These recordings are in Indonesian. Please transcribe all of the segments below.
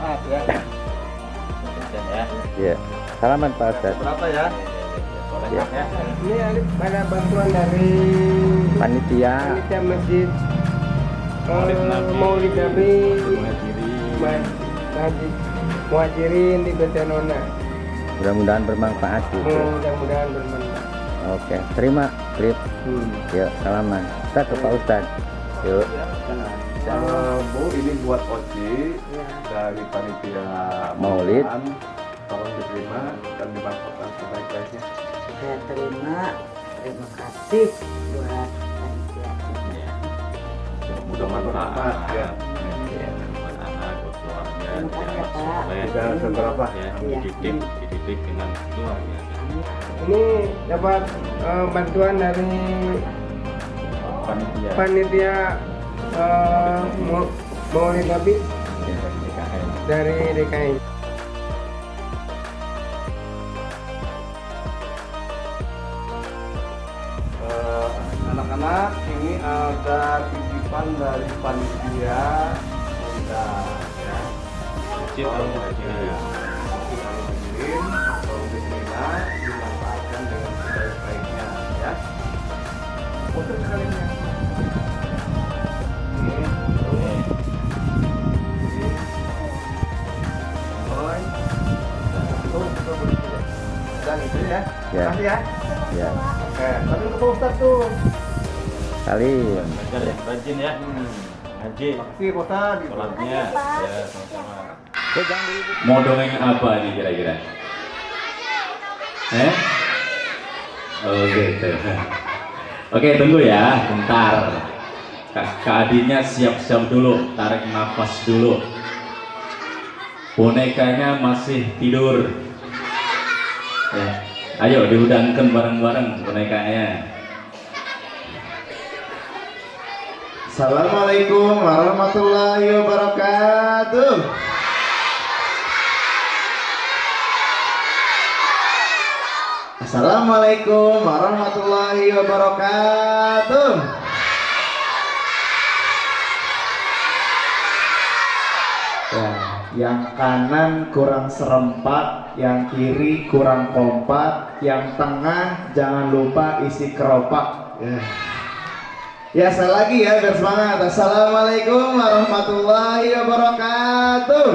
bermanfaat ya. Ya. Ya. Salaman Pak Ustadz. Berapa ya? Ya. Ini ada bantuan dari Panitia panitia masjid Maulid Nabi Muhajirin di Betenona. mudah-mudahan bermanfaat gitu. Mudah-mudahan bermanfaat. Oke, terima klip. Yuk, salaman. Kita ke Pak Ustadz. Yuk. Bu, ini buat Oci dari panitia Maulid. Tolong diterima dan dimanfaatkan sebaik-baiknya. Saya terima kasih buat panitia. Mudah manfaat ya. Buat anak, buat keluarga, Terima kasih, jangan Pak. soleh, Tidak seberapa ya, Iya. dididik dengan keluarga. Ini dapat bantuan dari panitia Maulid Nabi dari DKI. Anak-anak, ini ada titipan dari panitia undang ya. Masjid Al-Muhajirin. Tolong diterima, dimanfaatkan dengan sebaik-baiknya ya. Untuk sekalinya. Dan itu ya. Ya. Terima kasih ya. Ya. Oke, tapi untuk Pak Ustadz tuh. Salim. Belajar ya, rajin ya. Ngaji, Makasih Pak Ustadz. sholatnya, ya sama-sama. Pegang dulu. Mau dongeng apa nih kira-kira? Oh gitu. Oke, tunggu ya, bentar. Kak Adinya siap-siap dulu, tarik nafas dulu. Bonekanya masih tidur. Ya. Ayo diudangkan bareng-bareng bonekanya. Assalamualaikum warahmatullahi wabarakatuh. Assalamualaikum warahmatullahi wabarakatuh. Ya, yang kanan kurang serempak, yang kiri kurang kompak, yang tengah jangan lupa isi keropak. Ya, sekali lagi ya, biar semangat. Assalamualaikum warahmatullahi wabarakatuh.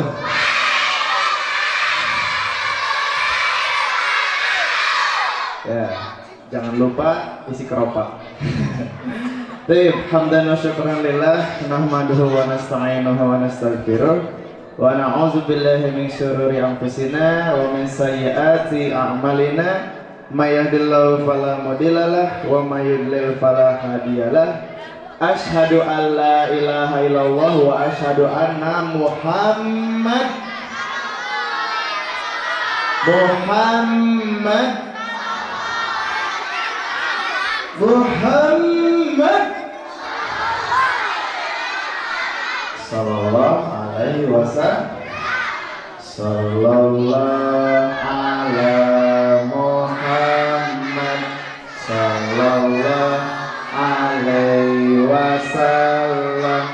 Ya, jangan lupa isi keropak. Baik, hamdan wa syukran lillah, nahmaduhu wa nasta'inuhu wa nastaghfiruh, wa na'udzu billahi min syururi anfusina wa min sayyiati a'malina, may yahdihillahu fala mudhillalah wa may yudlil fala hadiyalah. Asyhadu an la ilaha illallah wa asyhadu anna Muhammad sallallahu alaihi wasallam. Sallallahu ala Muhammad sallallahu alaihi wasallam.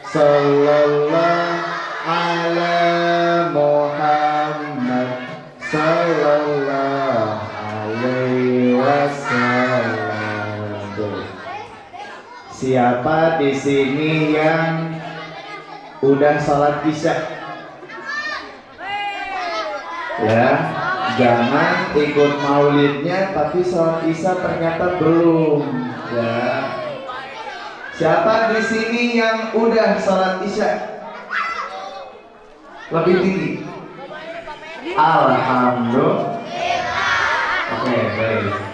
Sallallahu ala Muhammad sallallahu alaihi wasallam. Siapa di sini yang udah salat isya? Ya, jangan ikut maulidnya tapi salat isya ternyata belum. Ya. Siapa di sini yang udah salat isya? Lebih tinggi. Alhamdulillah. Oke, baik.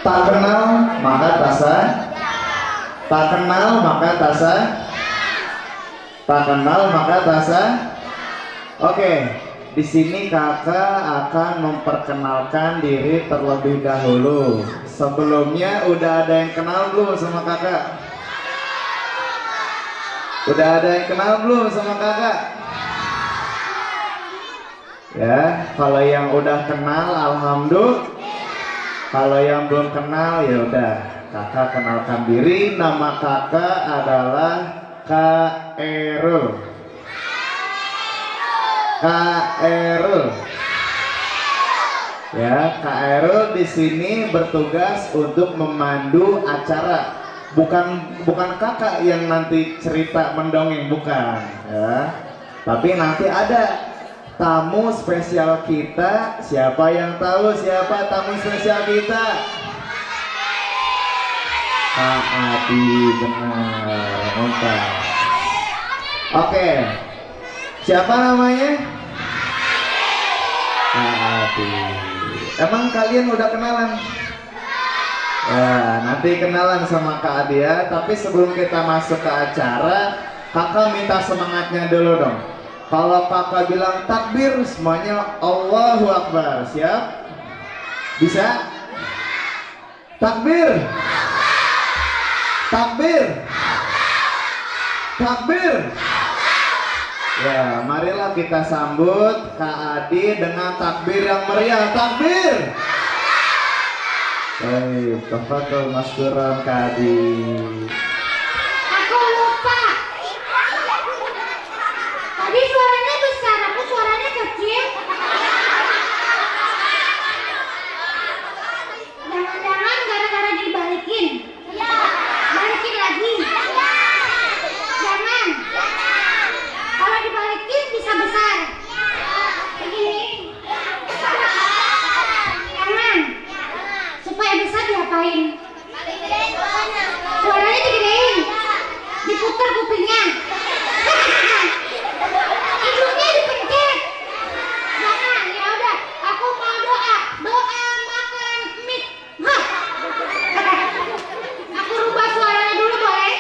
Tak kenal maka tasa. Tak kenal maka tasa. Tak kenal maka tasa. Oke, di sini kakak akan memperkenalkan diri terlebih dahulu. Sebelumnya udah ada yang kenal belum sama kakak? Udah ada yang kenal belum sama kakak? Ya, kalau yang udah kenal alhamdulillah. Kalau yang belum kenal ya udah, kakak kenalkan diri. Nama kakak adalah Khairul. Khairul. Ya, Khairul di sini bertugas untuk memandu acara. Bukan kakak yang nanti cerita mendongeng, bukan ya. Tapi nanti ada tamu spesial kita. Siapa yang tahu siapa tamu spesial kita? Kak Adi, benar, mantap. Oke, siapa namanya? Kak Adi. Emang kalian udah kenalan? Ya, nanti kenalan sama Kak Adi ya. Tapi sebelum kita masuk ke acara, kakak minta semangatnya dulu dong. Kalau kakak bilang takbir, semuanya Allahu Akbar. Siap? Bisa? Takbir. Takbir. Takbir. Ya, marilah kita sambut Kak Adi dengan takbir yang meriah. Takbir. Baik, tafadhol masykuran Kak Adi. Aku lupa. Tadi suaranya besar, aku suaranya kecil. Jangan-jangan gara-gara dibalikin. Balikin lagi. Jangan. Kalau dibalikin bisa besar. Begini. Jangan. Supaya besar diapain? Suaranya digedein. Diputar kupingnya. Hidungnya dipencet. Jangan, ya udah. Aku mau doa. Doa makan mie. Hah. Aku rubah suaranya dulu boleh?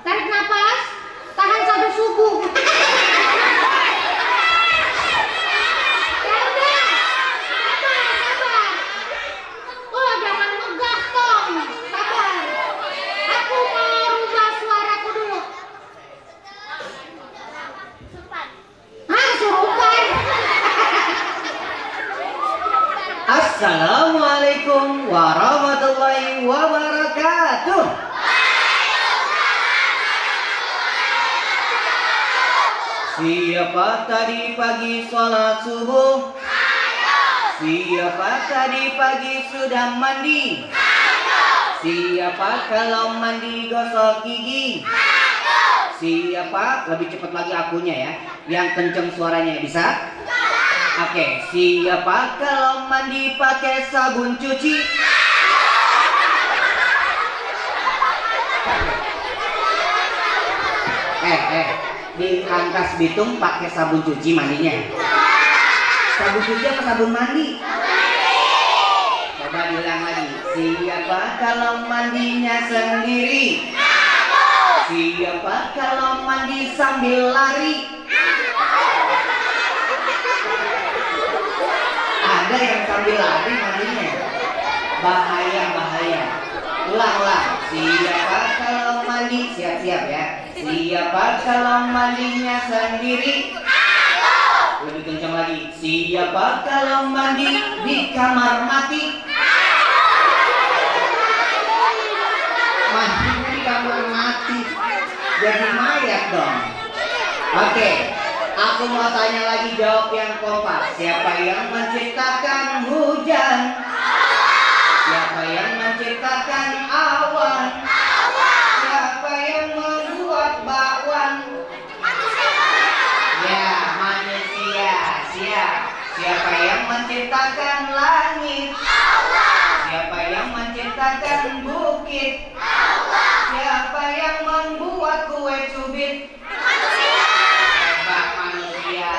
Tarik nafas. Tahan sampai subuh. Ya udah. Sabar. Oh, jangan ngegas dong. Sabar. Aku mau rubah suaraku dulu. Kesurupan. Assalamualaikum warahmatullahi wabarakatuh. Siapa tadi pagi sholat subuh? Siapa tadi pagi sudah mandi? Siapa kalau mandi gosok gigi? Siapa, lebih cepat lagi akunya ya, yang kenceng suaranya, bisa? Oke, siapa kalau mandi pakai sabun cuci? Di Rangkas Bitung pakai sabun cuci mandinya. Sabun cuci apa sabun mandi? Coba bilang lagi. Siapa kalau mandinya sendiri? Siapa kalau mandi sambil lari? Ada yang sambil lari mandinya. Bahaya. Ulang. Siapa kalau mandi, siap-siap ya. Siapa kalau mandinya sendiri? Lebih kencang lagi. Siapa kalau mandi di kamar mati? Mandinya di kamar mati, jadi mayat dong. Oke, aku mau tanya lagi, jawab yang kompak. Siapa yang menciptakan hujan? Siapa yang menciptakan awan? Siapa yang membuat bakwan? Ya, manusia. Siapa yang menciptakan langit? Siapa yang menciptakan bukit? Siapa yang membuat kue cubit? Hebat, manusia.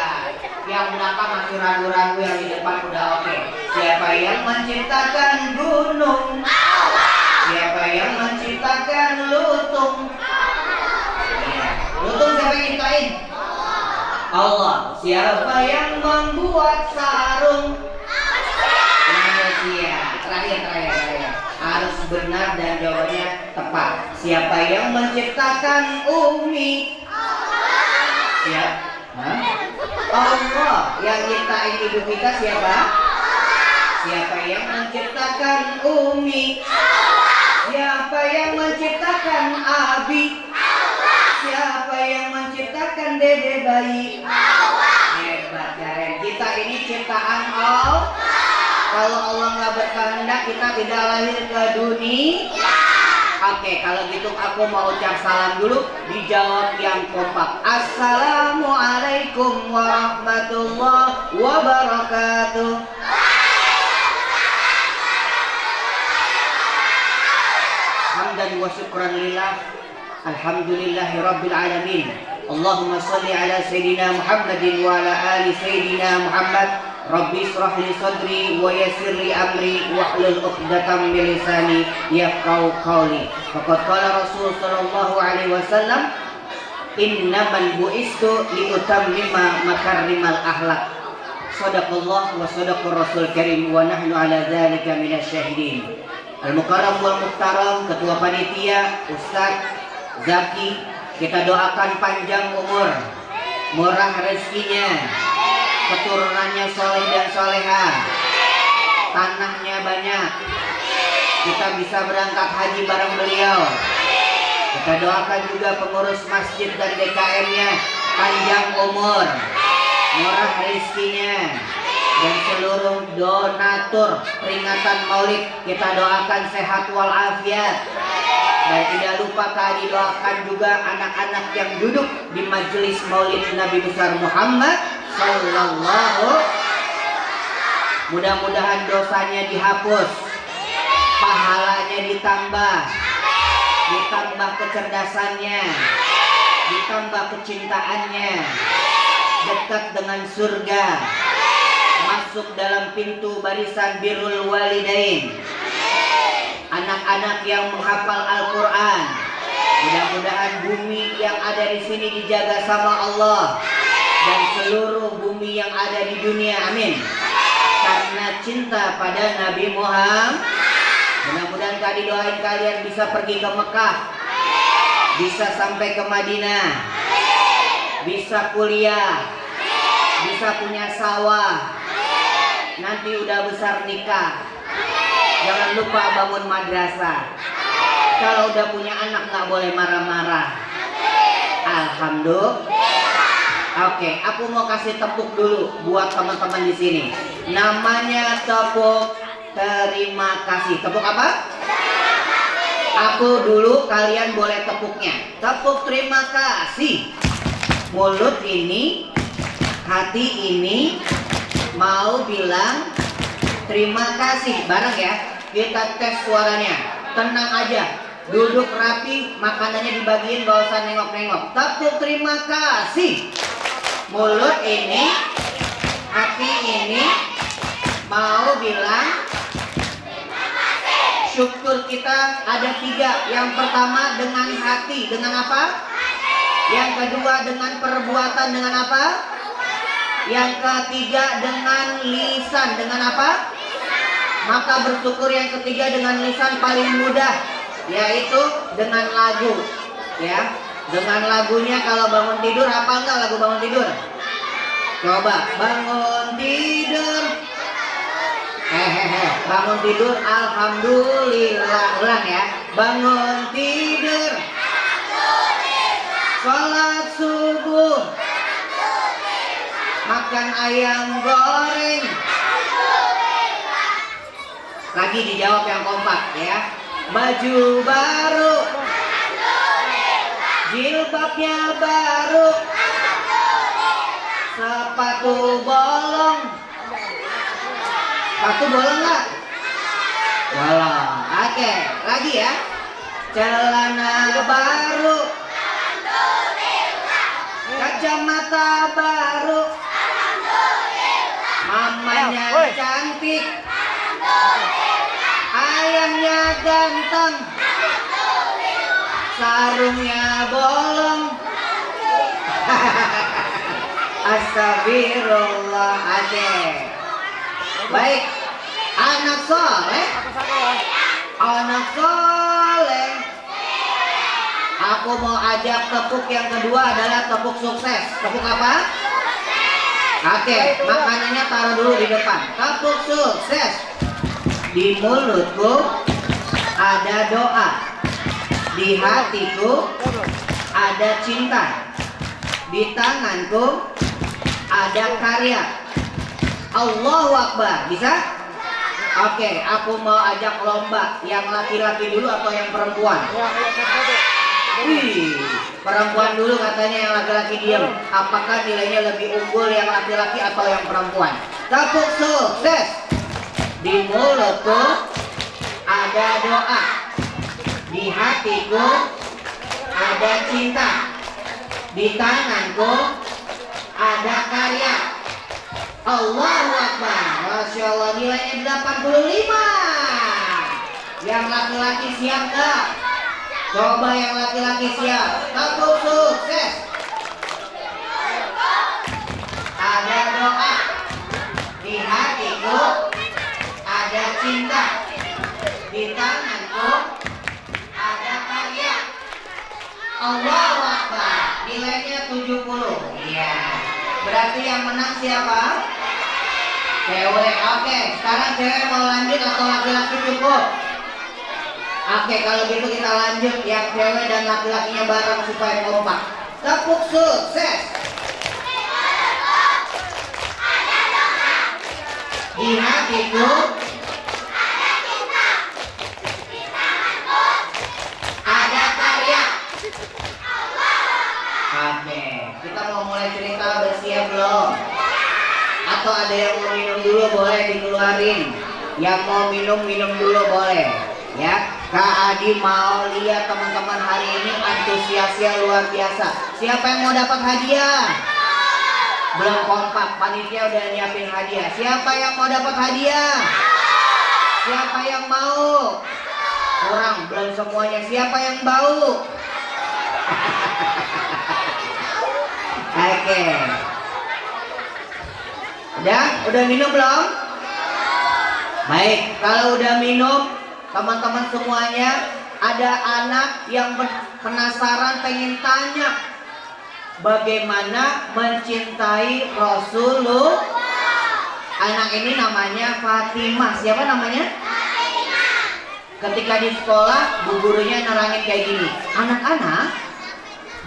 Yang belakang masih ragu-ragu, yang di depan udah oke. Siapa yang menciptakan gunung? Siapa yang menciptakan lutung? Lutung siapa yang ciptain? Allah. Siapa yang membuat sarung? Manusia. Terakhir. Harus benar dan jawabannya tepat. Siapa yang menciptakan Umi? Siap? Allah. Yang ciptain ibu kita siapa? Siapa yang menciptakan Umi? Siapa yang menciptakan Abi? dede bayi? Hebat ya Ren. Kita ini ciptaan Allah. Kalau Allah nggak berkehendak kita tidak lahir ke dunia. Oke, kalau gitu aku mau ucap salam dulu. Dijawab yang kompak. Assalamualaikum warahmatullahi wabarakatuh. Hamdan wa syukran lillah. Alhamdulillahi rabbil alamin. Allahumma salli ala Sayyidina Muhammadin wa ala ali Sayyidina Muhammad. Rabbi israh li sadri wa yassir li amri wahlul 'uqdatam min lisani yafqahu qawli. Faqad qala Rasul sallallahu alaihi wasallam, innamal bu'istu li utammima makarimal akhlaq. Shadaqallah wa shadaqar Rasul karim wa nahnu ala dzalika minasy syahidin. Al-Mukarram wal Muhtaram, Ketua Panitia Ustaz Zaki, kita doakan panjang umur, murah rezekinya, keturunannya soleh dan soleha, tanahnya banyak, kita bisa berangkat haji bareng beliau. Kita doakan juga pengurus masjid dan DKM-nya panjang umur, murah rezekinya, dan seluruh donatur peringatan Maulid kita doakan sehat walafiat. Dan tidak lupa tadi doakan juga anak-anak yang duduk di majelis Maulid Nabi besar Muhammad sallallahu. Mudah-mudahan dosanya dihapus, pahalanya ditambah kecerdasannya, ditambah kecintaannya, dekat dengan surga, masuk dalam pintu barisan birrul walidain. Anak-anak yang menghafal Al-Quran, mudah-mudahan bumi yang ada di sini dijaga sama Allah dan seluruh bumi yang ada di dunia, amin. Karena cinta pada Nabi Muhammad. Mudah-mudahan tadi doain kalian bisa pergi ke Mekah, bisa sampai ke Madinah, bisa kuliah, bisa punya sawah, nanti udah besar nikah. Jangan lupa bangun madrasah. Kalau udah punya anak nggak boleh marah-marah. Alhamdulillah. Oke, aku mau kasih tepuk dulu buat teman-teman di sini. Namanya tepuk terima kasih. Tepuk apa? Aku dulu, kalian boleh tepuknya. Tepuk terima kasih. Mulut ini, hati ini mau bilang terima kasih. Bareng ya. Kita tes suaranya. Tenang aja. Duduk rapi, makanannya dibagiin, gak usah nengok-nengok. Tepuk terima kasih. Mulut ini, hati ini mau bilang syukur. Kita ada 3. Yang pertama dengan hati. Dengan apa? Yang kedua dengan perbuatan. Dengan apa? Yang ketiga dengan lisan. Dengan apa? Maka bersyukur yang ketiga dengan lisan paling mudah, yaitu dengan lagu. Ya, dengan lagunya. Kalau bangun tidur, apa enggak lagu bangun tidur? Coba bangun tidur. Bangun tidur, alhamdulillah. Ulang ya. Bangun tidur, sholat subuh, makan ayam goreng. Lagi dijawab yang kompak ya. Baju baru, jilbabnya baru, sepatu bolong. Sepatu bolong nggak? Bolong. Oke, lagi ya. Celana baru, kacamata baru, mamanya cantik, ayamnya ganteng, sarungnya bolong. Astagfirullahaladzim. Baik, anak soleh, anak soleh. Aku mau ajak tepuk yang kedua adalah tepuk sukses. Tepuk apa? Oke, makanannya taruh dulu di depan. Tepuk sukses. Di mulutku ada doa, di hatiku ada cinta, Di tanganku ada karya. Allahu Akbar. Bisa? Oke, aku mau ajak lomba. Yang laki-laki dulu atau yang perempuan? Wih, perempuan dulu katanya, yang laki-laki diam. Apakah nilainya lebih unggul yang laki-laki atau yang perempuan? Tepuk sukses. Di mulutku ada doa. Di hatiku ada cinta. Di tanganku ada karya. Allahu Akbar. Masya Allah, nilainya 85. Yang laki-laki siap gak? Coba yang laki-laki siap. Tepuk sukses. Ada doa. Di hatiku ada cinta. Di tanganku ada karya. Allahu Akbar. Nilainya 70. Iya. Berarti yang menang siapa? Cewek. Oke, sekarang cewek mau lanjut atau laki-laki cukup? Oke, kalau gitu kita lanjut yang cewek dan laki-lakinya bareng supaya kompak. Tepuk sukses. Di hatiku ada karya. Oke, kita mau mulai cerita, bersiap belum? Atau ada yang mau minum dulu boleh dikeluarin. Yang mau minum dulu boleh. Ya, Kak Adi mau lihat teman-teman hari ini antusiasnya luar biasa. Siapa yang mau dapat hadiah? Belum kompak, panitia udah nyiapin hadiah. Siapa yang mau dapat hadiah? Siapa yang mau? Kurang, belum semuanya. Siapa yang bau? Oke. Udah minum belum? Baik, kalau udah minum, teman-teman semuanya, ada anak yang penasaran pengen tanya bagaimana mencintai Rasulullah. Anak ini namanya Fatimah. Siapa namanya? Fatimah. Ketika di sekolah, bu gurunya nerangin kayak gini. Anak-anak,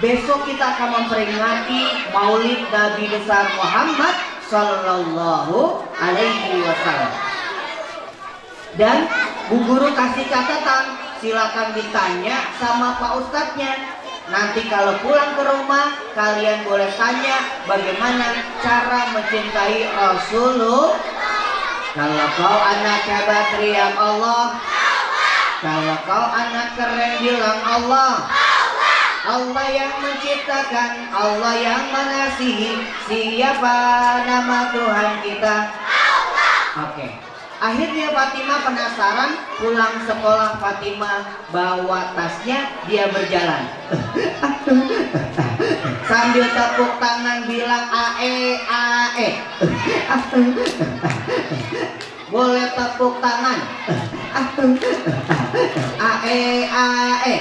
besok kita akan memperingati Maulid Nabi besar Muhammad Sallallahu Alaihi Wasallam. Dan bu guru kasih catatan, silakan ditanya sama Pak Ustadznya. Nanti kalau pulang ke rumah, kalian boleh tanya bagaimana cara mencintai Rasulullah. Kalau kau anak hebat, teriak Allah. Kalau kau anak keren, bilang Allah. Allah yang menciptakan, Allah yang mengasihi. Siapa nama Tuhan kita? Oke. Akhirnya Fatimah penasaran, pulang sekolah Fatimah bawa tasnya, dia berjalan. Sambil tepuk tangan bilang ae ae. Boleh tepuk tangan. Ae ae.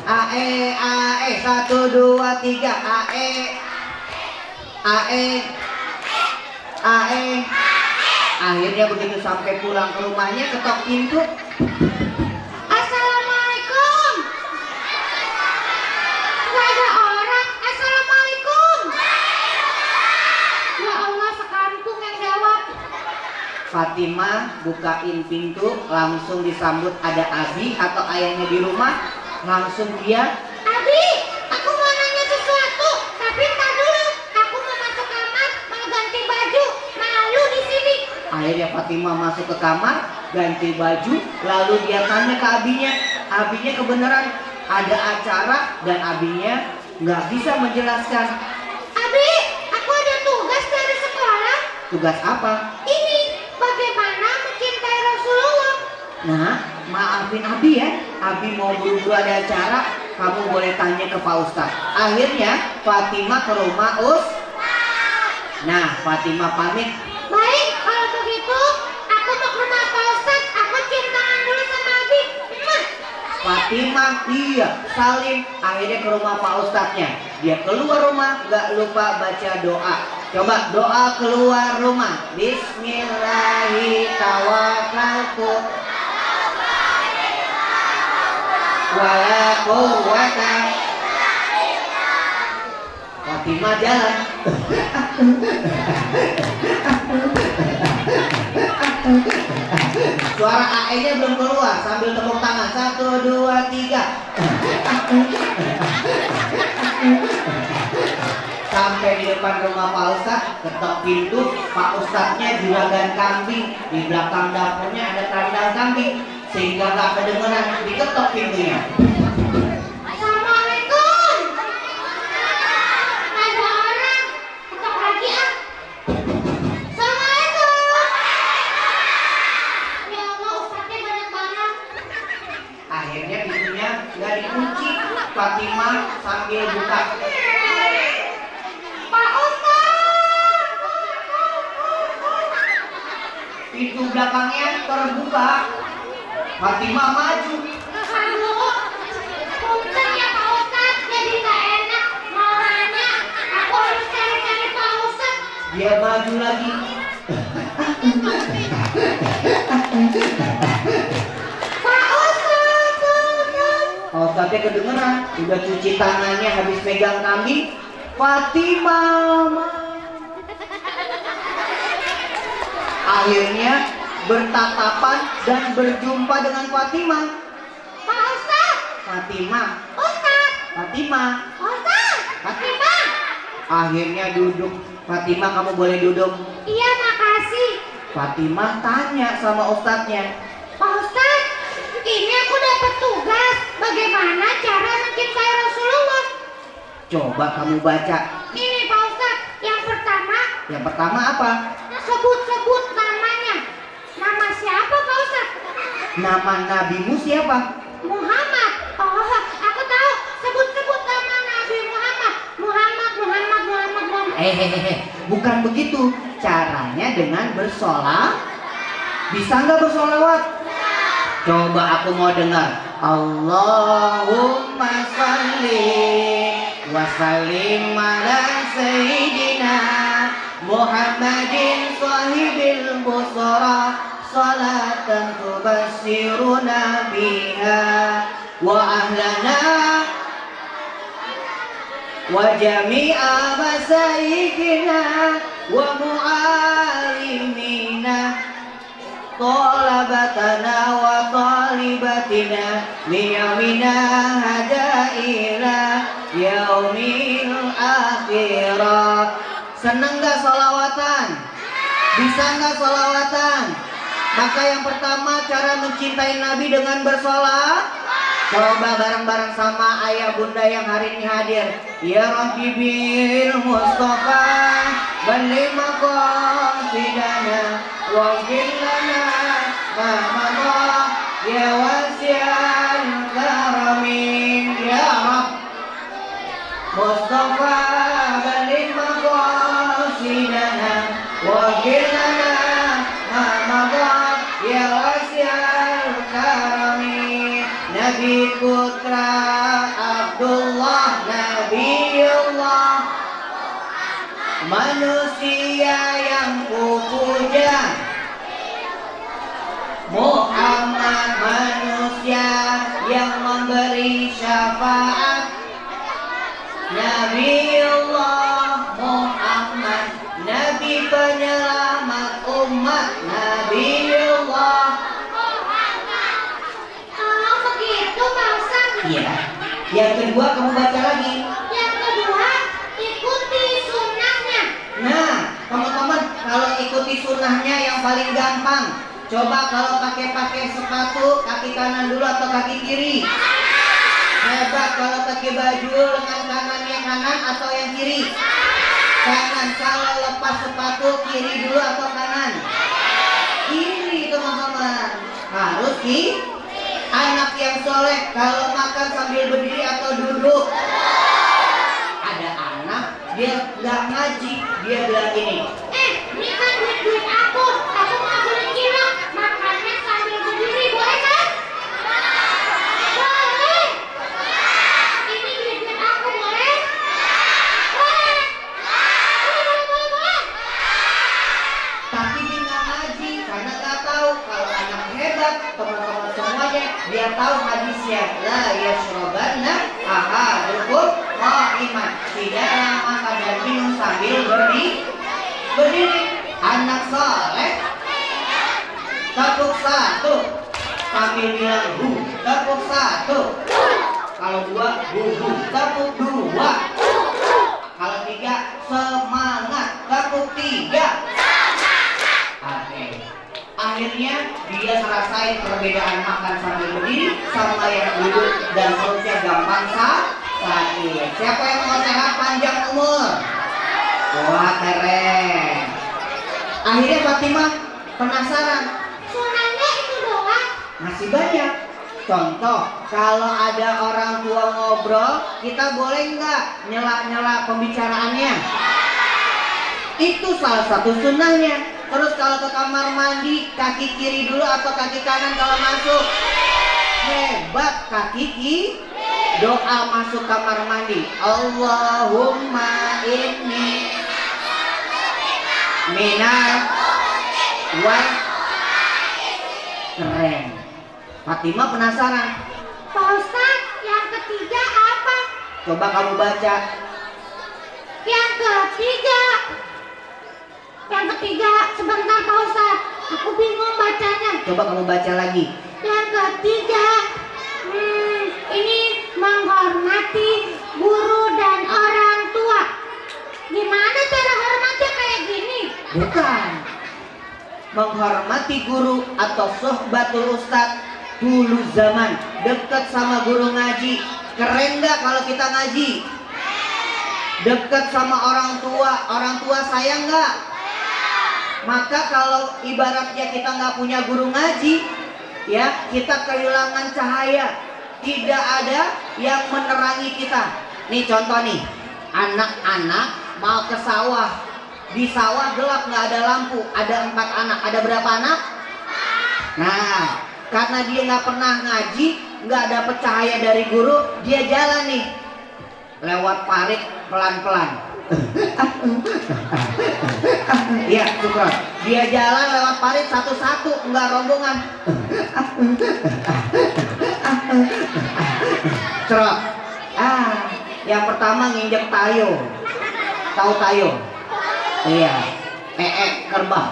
Ae ae. 1 2 3 ae ae. Ae. Akhirnya begitu sampai pulang ke rumahnya, ketok pintu. Assalamualaikum. Gak ada orang. Assalamualaikum. Ya Allah, sekampung yang jawab. Fatimah bukain pintu, langsung disambut ada Abi atau ayahnya di rumah. Langsung dia, Abi, aku mau nanya sesuatu, tapi ntar dulu. Aku mau masuk kamar, mau ganti baju. Malu di sini. akhirnya Fatimah masuk ke kamar, ganti baju, lalu dia tanya ke Abinya. Abinya kebenaran ada acara dan Abinya nggak bisa menjelaskan. Abi, aku ada tugas dari sekolah. Tugas apa? Ini, bagaimana mencintai Rasulullah. Nah, maafin Abi ya, Abi mau buru-buru ada acara, kamu boleh tanya ke Pak Ustadz. Akhirnya Fatimah ke rumah Nah, Fatimah pamit. Baik, kalau begitu, aku mau ke rumah Pak Ustadz. Aku cium tangan dulu sama Abi. Fatimah, iya, salim. Akhirnya ke rumah Pak Ustadznya. Dia keluar rumah, gak lupa baca doa. Coba doa keluar rumah. Bismillahirrahmanirrahim. Wala quwwata. Fatimah jalan. Suara AE-nya belum keluar, sambil tepuk tangan. 1, 2, 3. Sampai di depan rumah Pak Ustadz, ketok pintu. Pak Ustadznya juragan kambing. Di belakang dapurnya ada kandang kambing, sehingga gak kedengeran. Diketok pintunya. Assalamualaikum. Ada orang. Ketok lagi ah. Assalamualaikum. Ya Allah, Ustadznya banyak banget. Akhirnya pintunya nggak dikunci. Fatimah sambil buka. Pak Ustadz. Pintu belakangnya terbuka. Fatimah maju. Aduh, punten ya Pak Ustadz, jadi gak enak malahnya. Aku harus cari-cari Pak Ustadz. Dia maju lagi. Pak Ustadz, Pak Ustadznya kedengeran. Udah cuci tangannya habis megang kambing. Fatimah. Akhirnya bertatapan dan berjumpa dengan Fatimah. Pak Ustadz, Fatimah. Ustadz, Fatimah. Ustadz, Fatimah. Akhirnya duduk. Fatimah, kamu boleh duduk. Iya, makasih. Fatimah tanya sama ustadznya. Pak Ustadz, ini aku dapat tugas. Bagaimana cara mencintai Rasulullah? Coba kamu baca. Ini Pak Ustadz, yang pertama, Yang pertama apa? sebut-sebut namanya. Nama siapa Pak Ustadz? Nama nabimu siapa? Muhammad. Oh, aku tahu. Sebut-sebut nama Nabi Muhammad. Muhammad. Bukan begitu. Caranya dengan bersolawat. Bisa nggak bersolawat? Coba aku mau dengar. Allahumma sholli wa sallim ala sayyidina Muhammadin sahibil busra salatan tubassiruna biha wa ahlana wa jami'a masaikina wa mu'alimina talabatana wa talibatina liyamina hadaila yaumil akhirah. Seneng gak solawatan? Bisa gak solawatan? Maka yang pertama cara mencintai Nabi dengan bersolawat. Coba bareng-bareng sama ayah bunda yang hari ini hadir. Ya Rabbi bil Mustafa balli maqasidana wa lana ma madha ya wasi'al karamin ya Rabb Mustafa balli maqasidana wa lana ma madha ya wasi'al karamin. Nabi putra Abdullah Nabiullah, manusia yang kupuja. Muhammad manusia yang memberi syafaat. Nabiullah Muhammad Nabi penyelamat umat. Nabiullah. Oh, begitu Pak Ustadz. Iya. Yang kedua kamu baca lagi. Yang kedua, ikuti sunnahnya. Nah, teman-teman, kalau ikuti sunnahnya yang paling gampang. Coba kalau pakai sepatu, kaki kanan dulu atau kaki kiri? Hebat kalau pakai baju lengan kanannya kanan atau yang kiri? Kanan. Kalau lepas sepatu, kiri dulu atau kanan? Kiri, teman-teman. Harus kiri. Anak yang soleh kalau makan sambil berdiri atau duduk. Ada anak dia nggak ngaji, dia bilang gini. Ini kan duit aku mau beli cilok, makannya sambil berdiri, boleh kan? Boleh. Ini duit aku, boleh? Boleh. Boleh. Tapi dia nggak ngaji karena nggak tahu. Kalau anak hebat, teman-teman semuanya dia tahu hadisnya la yashrabanna ahadukum qa'iman, tidaklah makan dan minum sambil berdiri. Anak soleh tepuk satu sambil bilang hu, tepuk satu. Kalau dua hu, tepuk dua. Kalau tiga semangat, tepuk tiga. Oke. Akhirnya dia ngerasain perbedaan makan sambil berdiri sama yang duduk dan perutnya gampang sakit. Siapa yang mau sehat panjang umur? Wah keren. Akhirnya Fatimah penasaran. Sunahnya itu doang. Masih banyak. Contoh, kalau ada orang tua ngobrol, kita boleh nggak nyela-nyela pembicaraannya? Itu salah satu sunnahnya. Terus kalau ke kamar mandi, kaki kiri dulu atau kaki kanan kalau masuk? Hebat, kaki kiri. Doa masuk kamar mandi. Allahumma inni minal wal. Keren. Fatimah penasaran. Pak Ustadz, yang ketiga apa? Coba kamu baca. Yang ketiga, sebentar Pak Ustadz, aku bingung bacanya. Coba kamu baca lagi. Yang ketiga, ini menghormati guru dan orang tua. Gimana cara hormatnya kayak gini? Bukan. Menghormati guru atau sohbatul ustadz dulu zaman. Dekat sama guru ngaji. Keren gak kalau kita ngaji? Dekat sama orang tua sayang gak? Maka kalau ibaratnya kita nggak punya guru ngaji, ya kita kehilangan cahaya. Tidak ada yang menerangi kita. Nih contoh nih, anak-anak mau ke sawah. Di sawah gelap, nggak ada lampu. Ada 4 anak. Ada berapa anak? Nah, karena dia nggak pernah ngaji, nggak dapet cahaya dari guru, dia jalan nih lewat parit pelan-pelan. Iya, syukur. Dia jalan lewat parit satu-satu, enggak rombongan. Cerot. Yang pertama nginjek tayo. Tahu tayo? Iya. Kerbau.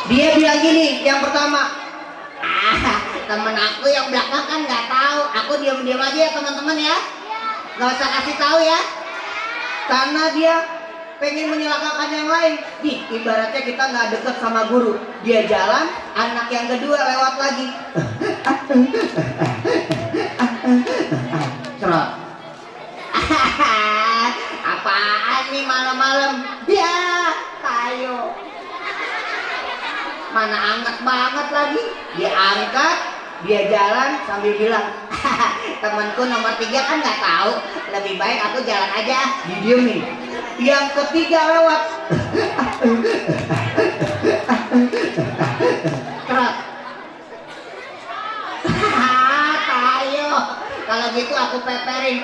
Dia bilang gini, yang pertama, temen aku yang belakang kan nggak tahu. Aku diam-diam aja ya teman-teman ya. Nggak usah kasih tahu ya. Karena dia pengen menyelakakan yang lain. Nih, ibaratnya kita nggak deket sama guru. Dia jalan, anak yang kedua lewat lagi. Cerot. Apaan nih malam-malam? Ya, tayo. Mana angkat banget lagi. Dia angkat, dia jalan sambil bilang, temanku nomor 3 kan nggak tahu, lebih baik aku jalan aja. Didiemin. Yang ketiga lewat. Trot. Tayo. Kalau gitu aku peperin.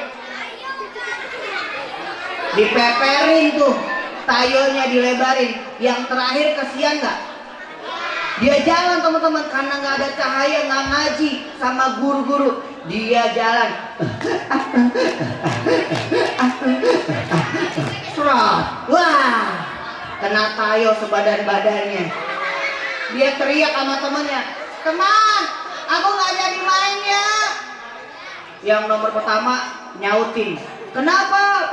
Dipeperin tuh, tayonya dilebarin. Yang terakhir kesian nggak? Dia jalan teman-teman karena nggak ada cahaya, nggak ngaji sama guru-guru. Dia jalan. Serot. Wah, kena tayo sebadan-badannya. Dia teriak sama temannya, teman, aku nggak jadi mainnya. Yang nomor pertama nyautin, kenapa?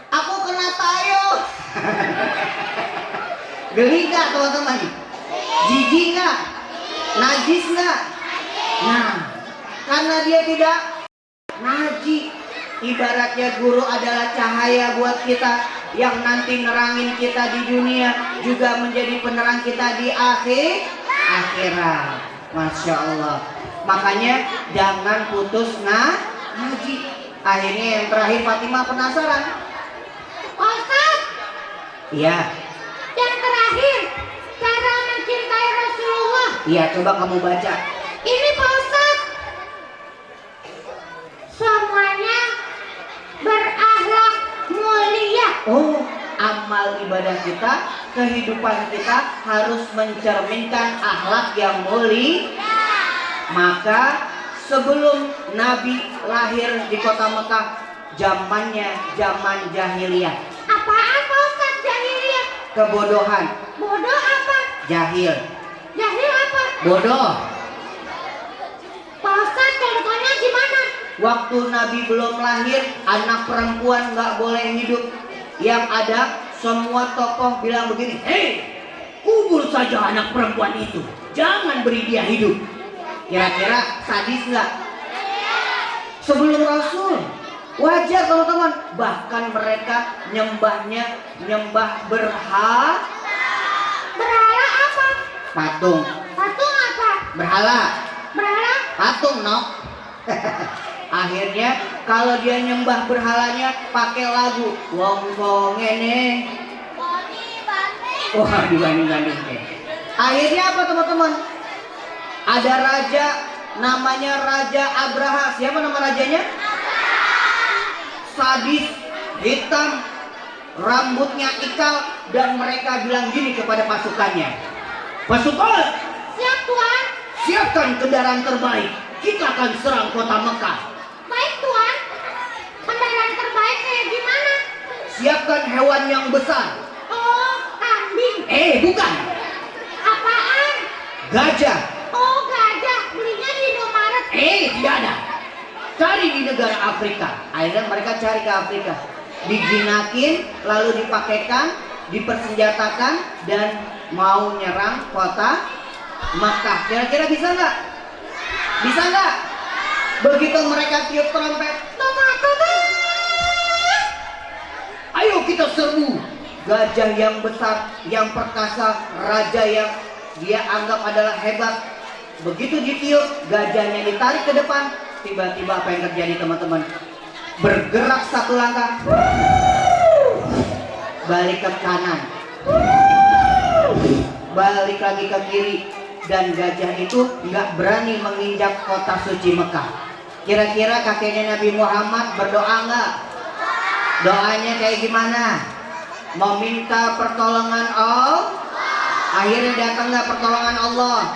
Aku kena tayo. Geli gak teman-teman? Jijik gak? Najis gak? Nah, karena dia tidak ngaji. Ibaratnya guru adalah cahaya buat kita yang nanti nerangin kita di dunia, juga menjadi penerang kita di akhirat. Masya Allah. Makanya jangan putus ngaji. Akhirnya yang terakhir Fatimah penasaran. Ustaz, Iya. yang terakhir, cara mencintai Rasulullah. Iya, coba kamu baca. Ini Pak Ustaz, semuanya berakhlak mulia. Oh, amal ibadah kita, kehidupan kita harus mencerminkan akhlak yang mulia. Maka sebelum Nabi lahir di kota Mekah, zamannya zaman jahiliyah. Apaan Pak Ustadz jahiliyah? Kebodohan. Bodoh apa? Jahil. Jahil apa? Bodoh. Pak Ustadz contohnya gimana? Waktu Nabi belum lahir, anak perempuan nggak boleh hidup. Yang ada semua tokoh bilang begini, hei, kubur saja anak perempuan itu, jangan beri dia hidup. Kira-kira sadis nggak? Sebelum Rasul, wajar teman-teman. Bahkan mereka nyembah berhala. Berhala apa? Patung. Patung apa? Berhala. Berhala? Patung, no. Akhirnya kalau dia nyembah berhalanya pakai lagu wong wong ini. Wah, dibanding-banding. Akhirnya apa teman-teman? Ada raja namanya Raja Abraha. Siapa nama rajanya? Sadis, hitam, rambutnya ikal, dan mereka bilang gini kepada pasukannya. Pasukan, Siap Tuhan. siapkan kendaraan terbaik. Kita akan serang kota Mekah. Baik Tuhan. Kendaraan terbaik kayak gimana? Siapkan hewan yang besar. Oh, kambing. Bukan. Apaan? Gajah. Oh, gajah. Belinya di Indomaret. Tidak ada. Cari di negara Afrika. Akhirnya mereka cari ke Afrika. Dijinakin, lalu dipakaikan, dipersenjatakan, dan mau nyerang kota Makkah. Kira-kira bisa nggak? Bisa nggak? Begitu mereka tiup trompet, ayo kita serbu. Gajah yang besar, yang perkasa, raja yang dia anggap adalah hebat. Begitu ditiup, gajahnya ditarik ke depan. Tiba-tiba apa yang terjadi teman-teman? Bergerak satu langkah, balik ke kanan, balik lagi ke kiri, dan gajah itu nggak berani menginjak kota suci Mekah. Kira-kira kakeknya Nabi Muhammad berdoa nggak? Doanya kayak gimana? Meminta pertolongan Allah. Akhirnya datang nggak pertolongan Allah?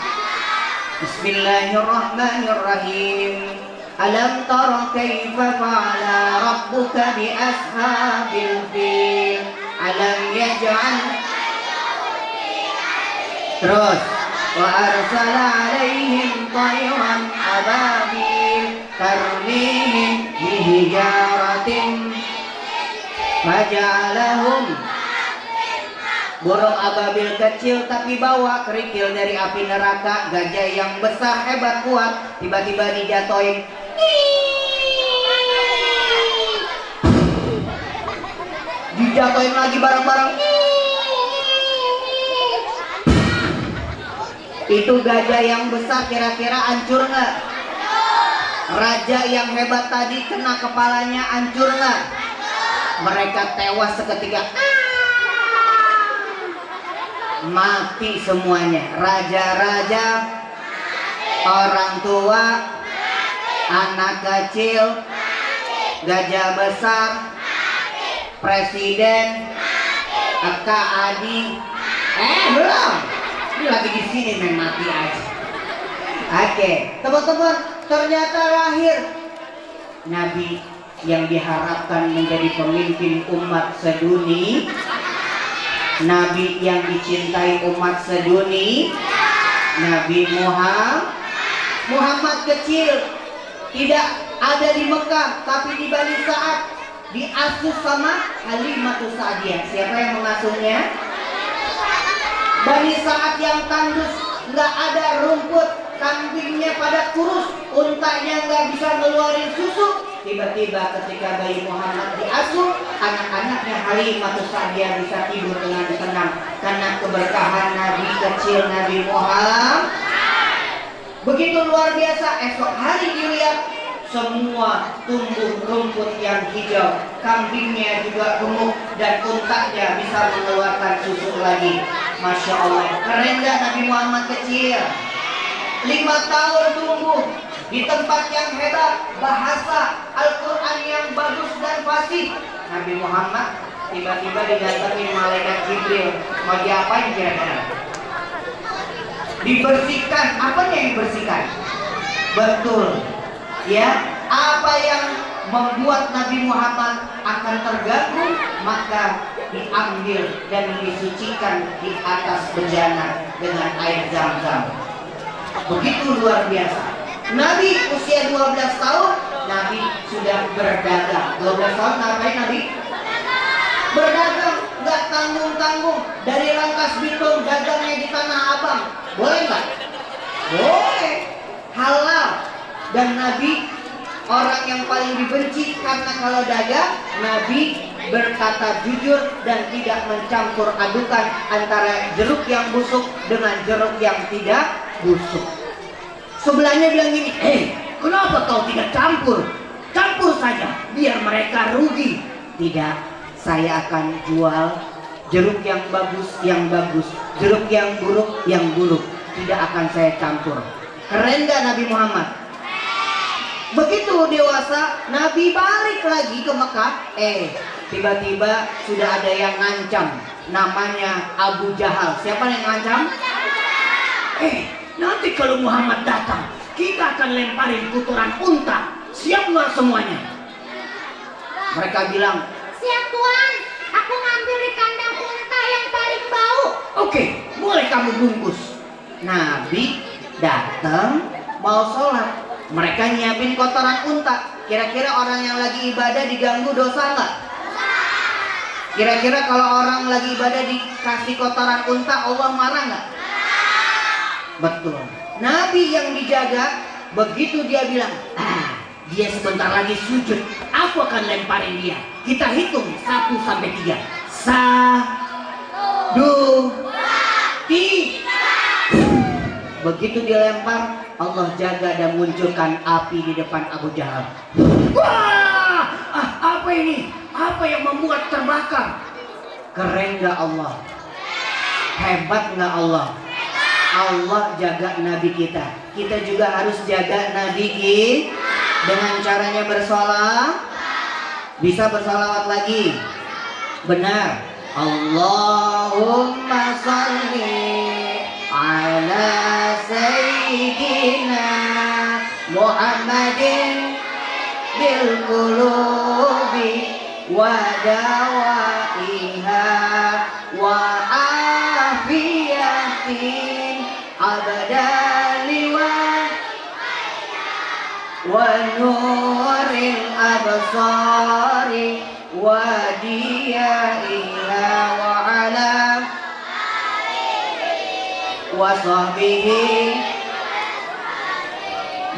Bismillahirrahmanirrahim. Alam tara kaifa fa'ala rabbuka bi ashabil fil. Alam yaj'al. Terus wa arsala 'alaihim tayran ababil tarmihim bihijaratin faja'alahum. Burung ababil kecil tapi bawa kerikil dari api neraka. Gajah yang besar hebat kuat tiba-tiba dijatoin. Dijatoin lagi bareng-bareng. Itu gajah yang besar kira-kira hancur nggak? Raja yang hebat tadi kena kepalanya, hancur nggak? Mereka tewas seketika. Mati semuanya. Raja-raja, orang tua, anak kecil, gajah besar, presiden, kakak adik. Belum. Ini lagi di sini main mati aja. Oke, teman-teman, ternyata lahir Nabi yang diharapkan menjadi pemimpin umat sedunia. Nabi yang dicintai umat sedunia, Nabi Muhammad kecil, tidak ada di Mekah, tapi di Bani Sa'ad, diasuh sama Halimatus Sa'diyah. Siapa yang mengasuhnya? Bani Sa'ad yang tandus, nggak ada rumput, kambingnya pada kurus, untanya nggak bisa ngeluarin susu. Tiba-tiba ketika bayi Muhammad diasuh, anak-anaknya Halimatus Sa'diyah bisa tidur dengan tenang karena keberkahan Nabi kecil Nabi Muhammad. Begitu luar biasa. Esok hari dilihat semua tumbuh rumput yang hijau, kambingnya juga gemuk, dan untanya bisa mengeluarkan susu lagi. Masya Allah, keren gak Nabi Muhammad kecil? 5 tahun tumbuh di tempat yang hebat, bahasa Al-Quran yang bagus dan fasih. Nabi Muhammad tiba-tiba didatangi malaikat Jibril. Mau diapain kira-kira? Dibersihkan. Apanya yang dibersihkan? Betul. Ya, apa yang membuat Nabi Muhammad akan terganggu, maka diambil dan disucikan di atas bejana dengan air Zam-Zam. Begitu luar biasa. Nabi usia 12 tahun, Nabi sudah berdagang. 12 tahun ngapain Nabi? Berdagang, nggak tanggung-tanggung. Dari Rangkas Bitung dagangnya di Tanah Abang. Boleh nggak? Boleh. Halal. Dan Nabi orang yang paling dibenci karena kalau dagang, Nabi berkata jujur dan tidak mencampur adukan antara jeruk yang busuk dengan jeruk yang tidak busuk. Sebelahnya bilang gini, kenapa kau tidak campur? Campur saja, biar mereka rugi. Tidak, saya akan jual jeruk yang bagus, jeruk yang buruk. Tidak akan saya campur. Keren gak Nabi Muhammad? Begitu dewasa, Nabi balik lagi ke Mekah. Tiba-tiba sudah ada yang ngancam. Namanya Abu Jahal. Siapa yang ngancam? Nanti kalau Muhammad datang, kita akan lemparin kotoran unta. Siap nggak semuanya? Mereka bilang, Siap Tuan, aku ngambil di kandang unta yang paling bau. Oke, boleh kamu bungkus. Nabi datang mau sholat. Mereka nyiapin kotoran unta. Kira-kira orang yang lagi ibadah diganggu dosa nggak? Kira-kira kalau orang lagi ibadah dikasih kotoran unta, Allah marah nggak? Betul. Nabi yang dijaga, begitu dia bilang, dia sebentar lagi sujud, aku akan lemparin dia. Kita hitung 1 sampai 3. 1, 2, 3. Begitu dilempar, Allah jaga dan munculkan api di depan Abu Jahal. Wah, apa ini? Apa yang membuat terbakar? Keren gak Allah? Hebat gak Allah? Allah jaga Nabi kita. Kita juga harus jaga Nabi kita dengan caranya bersolawat. Bisa bersolawat lagi? Benar. Allahumma sholli ala sayyidina Muhammadin bil qulubi wa dawaiha wa afiyatin abdali wa nuril absari wa diyaiha wa ala wa sahbihi.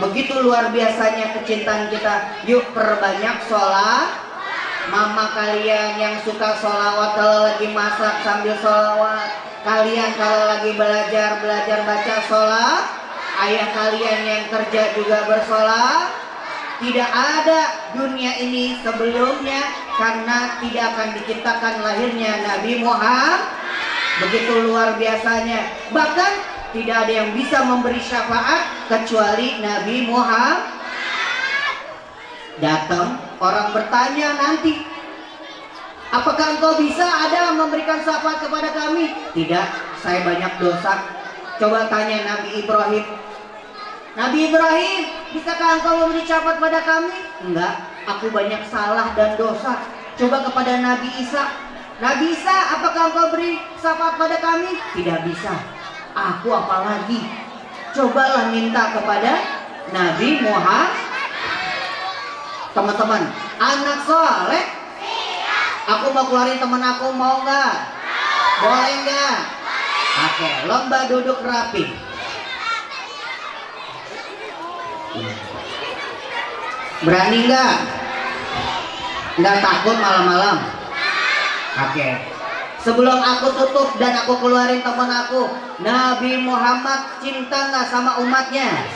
Begitu luar biasanya kecintaan kita. Yuk perbanyak sholat. Mama kalian yang suka sholawat kalau lagi masak sambil sholawat. Kalian kalau lagi belajar baca sholat. Ayah kalian yang kerja juga bersolat. Tidak ada dunia ini sebelumnya, karena tidak akan diciptakan lahirnya Nabi Muhammad. Begitu luar biasanya. Bahkan tidak ada yang bisa memberi syafaat kecuali Nabi Muhammad. Datang orang bertanya nanti, apakah engkau bisa ada memberikan syafaat kepada kami? Tidak, saya banyak dosa. Coba tanya Nabi Ibrahim. Nabi Ibrahim, bisakah engkau memberi syafaat pada kami? Enggak, aku banyak salah dan dosa. Coba kepada Nabi Isa. Nabi Isa, apakah engkau beri syafaat pada kami? Tidak bisa. Aku apalagi? Cobalah minta kepada Nabi Muhammad. Teman-teman, anak soleh. Aku mau keluarin teman aku, mau nggak? Boleh nggak? Oke, lomba duduk rapi. Berani nggak? Nggak takut malam-malam? Oke. Sebelum aku tutup dan aku keluarin teman aku, Nabi Muhammad cinta nggak sama umatnya?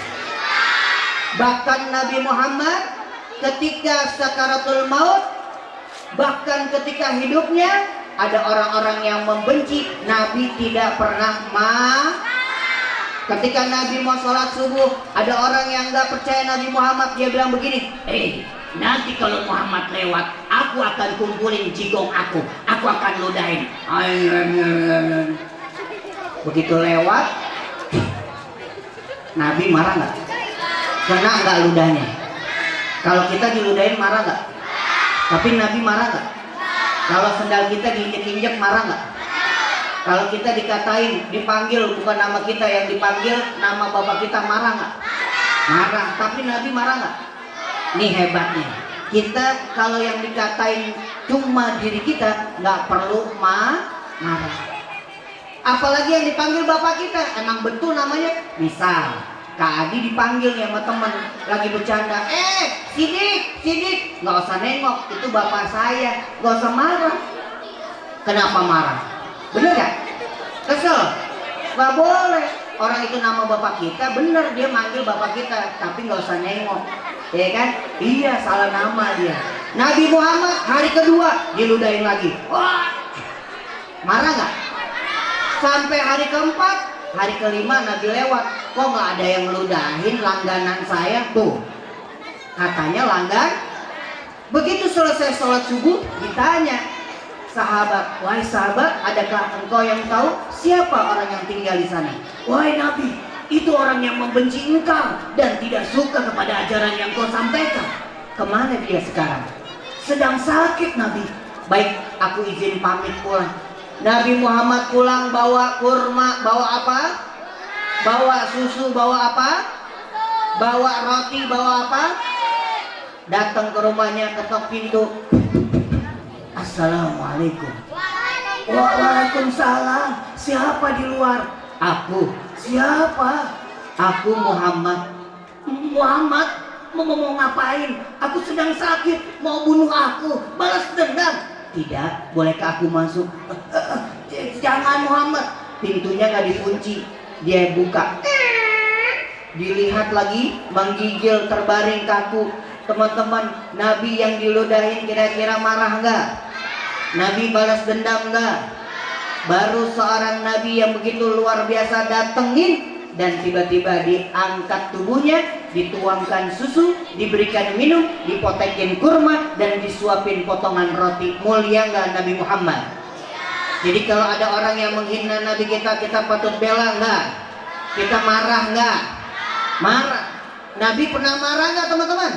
Bahkan Nabi Muhammad ketika sakaratul maut, bahkan ketika hidupnya, ada orang-orang yang membenci. Nabi tidak pernah Ketika Nabi mau sholat subuh, ada orang yang nggak percaya Nabi Muhammad. Dia bilang begini, nanti kalau Muhammad lewat, aku akan kumpulin jigong aku akan ludahin. Begitu lewat, Nabi marah nggak? Kena nggak ludahnya? Kalau kita diludahin marah nggak? Tapi Nabi marah nggak? Kalau sendal kita diinjek-injek marah nggak? Kalau kita dikatain, dipanggil bukan nama kita yang dipanggil, nama bapak kita marah nggak? Marah. Tapi Nabi marah nggak? Nih hebatnya. Kita kalau yang dikatain cuma diri kita nggak perlu marah. Apalagi yang dipanggil bapak kita, emang betul namanya. Misal Kak Adi dipanggil nih sama temen lagi bercanda, Sidik, nggak usah nengok, itu bapak saya, nggak usah marah. Kenapa marah? Bener gak? Kesel? Nggak boleh. Orang itu nama bapak kita, bener dia manggil bapak kita, tapi nggak usah nengok, ya kan? Iya, salah nama dia. Nabi Muhammad hari kedua diludahin lagi. Wah, marah nggak? Sampai hari keempat, hari kelima Nabi lewat, kok nggak ada yang ludahin langganan saya tuh? Katanya langgan. Begitu selesai sholat subuh, ditanya sahabat, wahai sahabat, adakah engkau yang tahu siapa orang yang tinggal di sana? Wahai Nabi, itu orang yang membenci engkau dan tidak suka kepada ajaran yang kau sampaikan. Kemana dia sekarang? Sedang sakit Nabi. Baik, aku izin pamit pulang. Nabi Muhammad pulang bawa kurma, bawa apa? Bawa susu, bawa apa? Bawa roti, bawa apa? Datang ke rumahnya, ketok pintu. Assalamualaikum. Waalaikumsalam. Siapa di luar? Aku. Siapa? Aku Muhammad. Muhammad? Mau ngapain? Aku sedang sakit. Mau bunuh aku. Balas dendam. Tidak. Bolehkah aku masuk? Jangan Muhammad. Pintunya gak dikunci. Dia buka. Dilihat lagi, menggigil terbaring kaku. Teman-teman, Nabi yang diludahin kira-kira marah nggak? Nabi balas dendam nggak? Baru seorang Nabi yang begitu luar biasa datengin, dan tiba-tiba diangkat tubuhnya, dituangkan susu, diberikan minum, dipotekin kurma, dan disuapin potongan roti. Mulia nggak Nabi Muhammad? Jadi kalau ada orang yang menghina Nabi kita patut bela nggak? Kita marah nggak? Marah. Nabi pernah marah nggak teman-teman?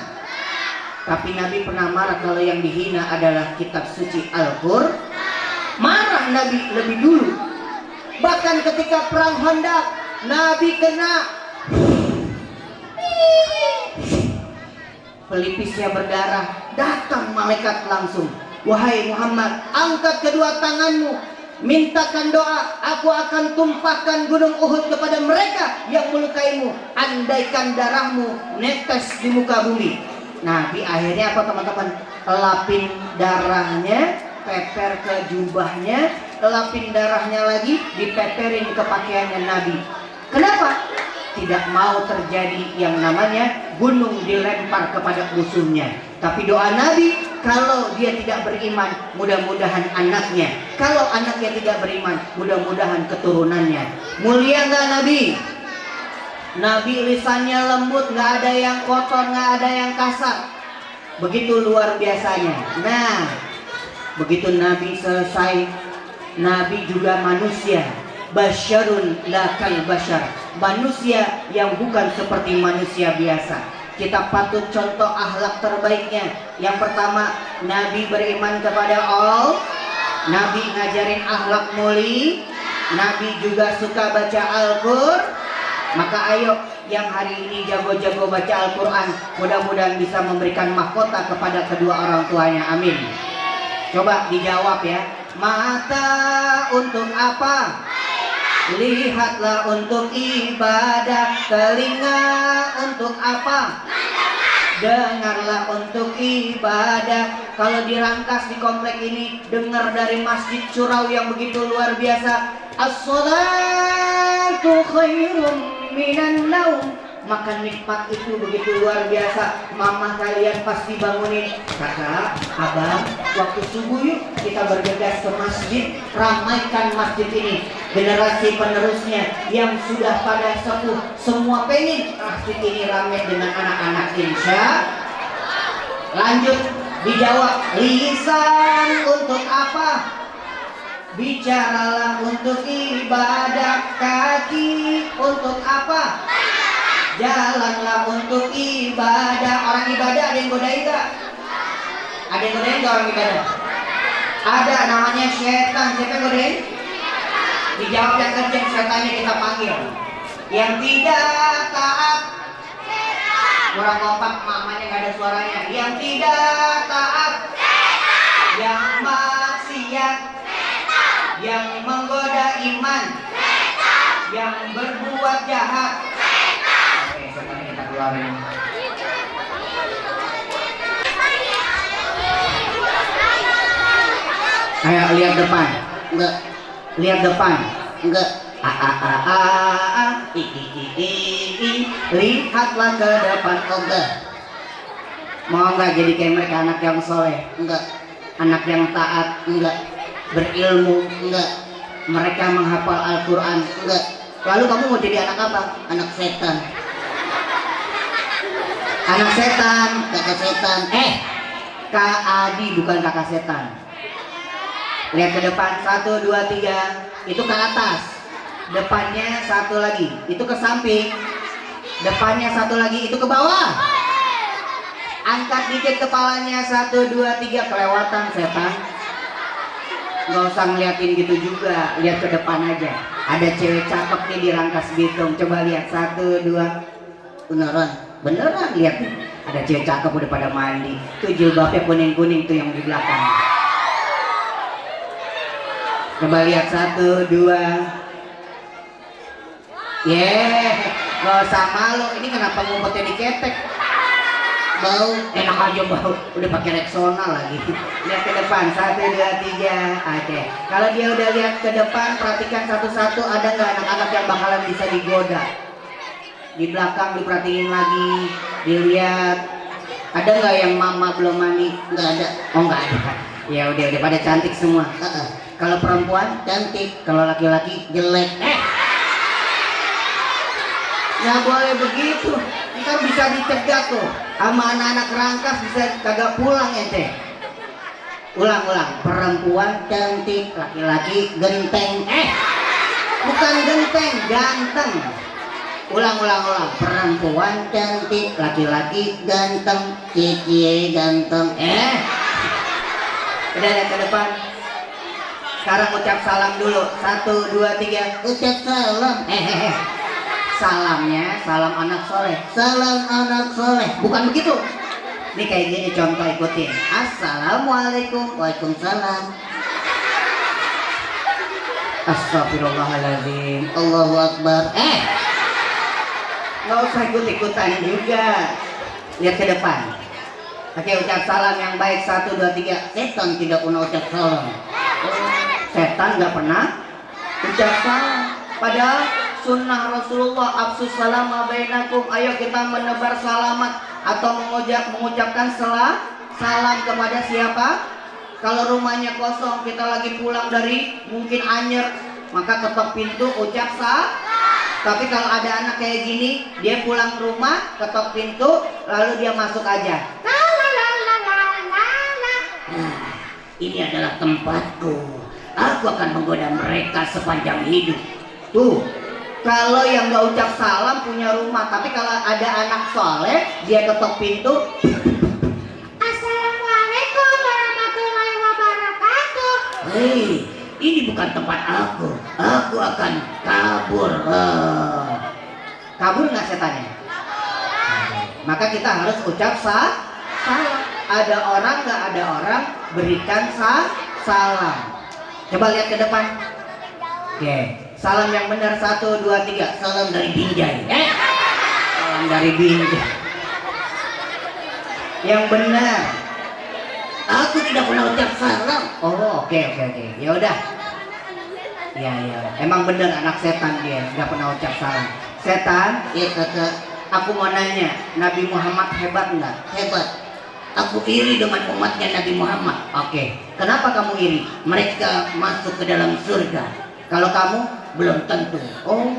Tapi Nabi pernah marah kalau yang dihina adalah kitab suci Al-Qur'an. Marah Nabi lebih dulu. Bahkan ketika perang Khandaq, Nabi kena pelipisnya berdarah. Datang malaikat langsung. Wahai Muhammad, angkat kedua tanganmu, mintakan doa, aku akan tumpahkan gunung Uhud kepada mereka yang melukaimu. Andaikan darahmu netes di muka bumi. Nabi akhirnya apa teman-teman? Elapin darahnya, peper ke jubahnya, elapin darahnya lagi, dipeperin ke pakaiannya Nabi. Kenapa? Tidak mau terjadi yang namanya gunung dilempar kepada musuhnya. Tapi doa Nabi, kalau dia tidak beriman, mudah-mudahan anaknya. Kalau anaknya tidak beriman, mudah-mudahan keturunannya. Mulia nggak Nabi? Nabi lisannya lembut, nggak ada yang kotor, nggak ada yang kasar. Begitu luar biasanya. Nah, begitu Nabi selesai, Nabi juga manusia. Basyarun la kal basyar. Manusia yang bukan seperti manusia biasa. Kita patut contoh akhlak terbaiknya. Yang pertama, Nabi beriman kepada Allah. Nabi ngajarin akhlak mulia. Nabi juga suka baca Al-Qur'an. Maka ayo yang hari ini jago-jago baca Al-Quran, mudah-mudahan bisa memberikan mahkota kepada kedua orang tuanya. Amin. Coba dijawab ya. Mata untuk apa? Lihatlah untuk ibadah. Telinga untuk apa? Dengarlah untuk ibadah. Kalau dirangkas di komplek ini, dengar dari Masjid Curau yang begitu luar biasa. As-salatu khairum minan naum. Maka nikmat itu begitu luar biasa. Mama kalian pasti bangunin, kakak, abang, waktu subuh yuk kita bergegas ke masjid, ramaikan masjid ini. Generasi penerusnya yang sudah pada sepuh, semua pengen masjid ini ramai dengan anak-anak. Insya. Lanjut dijawab. Lisan untuk apa? Bicaralah untuk ibadah. Kaki untuk apa? Jalanlah untuk ibadah. Orang ibadah ada yang godain gak? Ada yang godain gak orang ibadah? Ada, namanya setan. Siapa yang godain? Dijawab yang kenceng, setannya kita panggil. Yang tidak taat. Kurang kompak, mamanya gak ada suaranya. Yang tidak taat. Yang maksiat. Yang menggoda iman. Yang berbuat jahat. Oke, setannya kita keluarin. Ayo lihat depan. Enggak. Lihat depan. Enggak. Lihatlah ke depan. Enggak. Mau enggak jadi kayak mereka, anak yang soleh? Enggak. Anak yang taat? Enggak. Berilmu? Enggak. Mereka menghafal Al-Quran? Enggak. Lalu kamu mau jadi anak apa? Anak setan. Anak setan, kakak setan. Kak Adi bukan kakak setan. Lihat ke depan, 1, 2, 3. Itu ke atas. Depannya satu lagi. Itu ke samping. Depannya satu lagi. Itu ke bawah. Angkat dikit kepalanya, 1, 2, 3. Kelewatan setan. Gak usah ngeliatin gitu juga. Lihat ke depan aja. Ada cewek cakep nih di Rangkas Bitung. Coba lihat, 1, 2. Beneran? Beneran lihat nih. Ada cewek cakep udah pada mandi. Tuh jilbabnya kuning-kuning tuh yang di belakang. Coba lihat, 1, 2. Gak usah malu. Ini kenapa ngumpetnya diketek? Bau, enak aja bau. Udah pakai Rexona lagi. Lihat ke depan, 1, 2, 3. Oke. Kalau dia udah lihat ke depan, perhatikan satu-satu. Ada nggak anak-anak yang bakalan bisa digoda? Di belakang diperhatiin lagi, dilihat. Ada nggak yang mama belum mandi? Nggak ada. Oh nggak ada. Ya udah pada cantik semua. Kalau perempuan cantik, kalau laki-laki jelek. Nggak boleh begitu. Ntar bisa dicegat tuh. Sama anak-anak Rangkas bisa kagak pulang ente. Ulang. Perempuan cantik, laki-laki genteng. Bukan genteng, ganteng. Ulang. Perempuan cantik, laki-laki ganteng, cici ganteng. Udah lihat ke depan. Sekarang ucap salam dulu. 1, 2, 3. Ucap salam. Salamnya salam anak soleh. Salam anak soleh. Bukan begitu. Ini kayak gini contoh, ikutin. Assalamualaikum. Waalaikumsalam. Astagfirullahaladzim. Allahu Akbar. Nggak usah ikut-ikutan juga. Lihat ke depan. Oke, ucap salam yang baik. 1, 2, 3. Setan tidak pernah ucap salam. Setan nggak pernah ucap salam. Padahal sunnah Rasulullah, afsus salama bainakum. Ayo kita menebar salamat atau mengucapkan salam kepada siapa? Kalau rumahnya kosong, kita lagi pulang dari mungkin Anyer, maka ketok pintu ucap salam. Tapi kalau ada anak kayak gini, dia pulang ke rumah, ketok pintu, lalu dia masuk aja. Ini adalah tempatku. Aku akan menggoda mereka sepanjang hidup. Tuh, kalau yang gak ucap salam punya rumah, tapi kalau ada anak soleh, dia ketok pintu. Assalamualaikum warahmatullahi wabarakatuh. Hei, ini bukan tempat aku. Aku akan kabur. Kabur nggak setannya? Maka kita harus ucap salam. Ada orang nggak ada orang, berikan salam. Coba lihat ke depan. Oke. Salam yang benar, 1, 2, 3. Salam dari Binjai. Salam dari Binjai. Yang benar. Aku tidak pernah ucap salam. Oh, oke. Ya udah. Ya. Emang benar anak setan dia, nggak pernah ucap salam. Setan? Iya kakak. Aku mau nanya, Nabi Muhammad hebat nggak? Hebat. Aku iri dengan umatnya Nabi Muhammad. Oke. Kenapa kamu iri? Mereka masuk ke dalam surga. Kalau kamu belum tentu. Oh,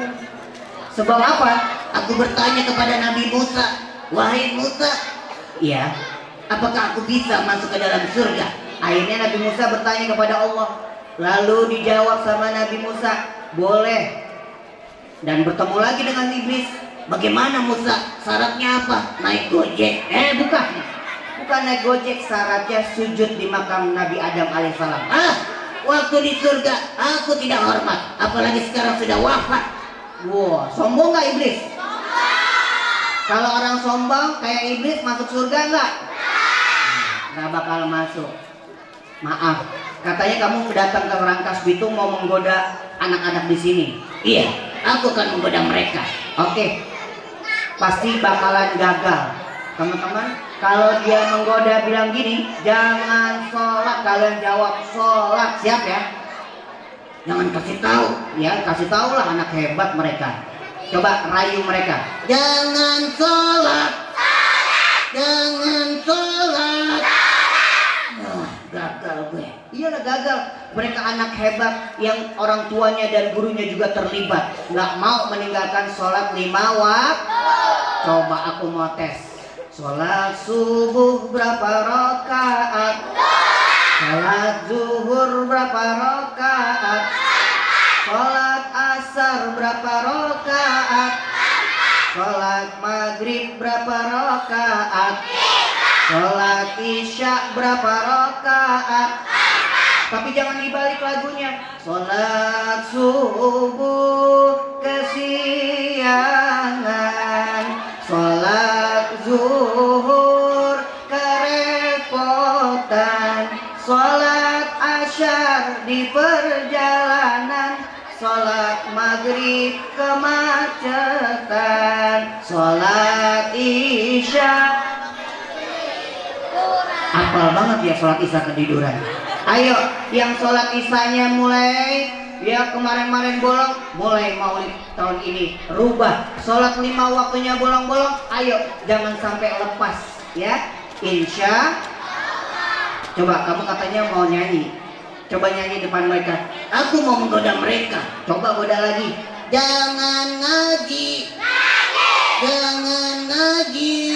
sebab apa? Aku bertanya kepada Nabi Musa, wahai Musa, iya, apakah aku bisa masuk ke dalam surga? Akhirnya Nabi Musa bertanya kepada Allah, lalu dijawab sama Nabi Musa, boleh. Dan bertemu lagi dengan iblis. Bagaimana Musa? Syaratnya apa? Naik gojek. Bukan naik gojek, syaratnya sujud di makam Nabi Adam alaihissalam. Waktu di surga aku tidak hormat, apalagi sekarang sudah wafat. Wah, sombong nggak iblis? Kalau orang sombong kayak iblis masuk surga nggak? Nggak bakal masuk. Maaf, katanya kamu datang ke Rangkas Bitung mau menggoda anak-anak di sini. Iya, aku akan menggoda mereka. Oke, pasti bakalan gagal. Teman-teman, kalau dia menggoda bilang gini, jangan sholat, kalian jawab sholat, siap ya? Jangan kasih tahu, ya kasih tahu lah, anak hebat mereka. Coba rayu mereka. Jangan sholat, jangan sholat. Gagal gue. Iyalah gagal. Mereka anak hebat yang orang tuanya dan gurunya juga terlibat. Nggak mau meninggalkan sholat 5 waktu. Coba aku mau tes. Sholat subuh berapa rakaat? Sholat zuhur berapa rakaat? Sholat asar berapa rakaat? Sholat maghrib berapa rakaat? Sholat isya berapa rakaat? Tapi jangan dibalik lagunya. Sholat subuh kesiangan, sholat zuhur kerepotan, sholat asyar di perjalanan, sholat maghrib kemacetan, sholat isya. Apal banget ya sholat isya ketiduran. Ayo, yang sholat isyanya mulai ya kemarin-kemarin bolong, mulai maulid tahun ini rubah. Sholat 5 waktunya bolong-bolong. Ayo, jangan sampai lepas ya. Insya. Coba kamu katanya mau nyanyi. Coba nyanyi depan mereka. Aku mau menggoda mereka. Coba goda lagi. Jangan ngaji. Jangan ngaji.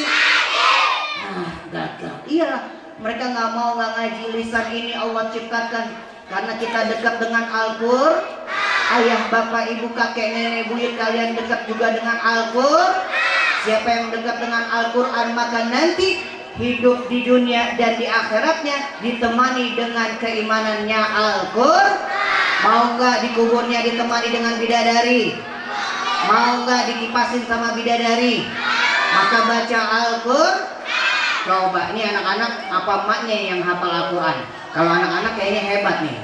Gagal. Iya. Mereka nggak mau nggak ngaji. Lisan ini Allah ciptakan karena kita dekat dengan Al-Qur'an. Ayah, bapak, ibu, kakek, nenek, buyut kalian dekat juga dengan Al-Qur'an. Siapa yang dekat dengan Al-Qur'an maka nanti hidup di dunia dan di akhiratnya ditemani dengan keimanannya Al-Qur'an. Mau nggak dikuburnya ditemani dengan bidadari? Mau nggak dikipasin sama bidadari? Maka baca Al-Qur'an. Coba, ini anak-anak apa emaknya yang hafal Al-Quran? Kalau anak-anak kayaknya hebat nih.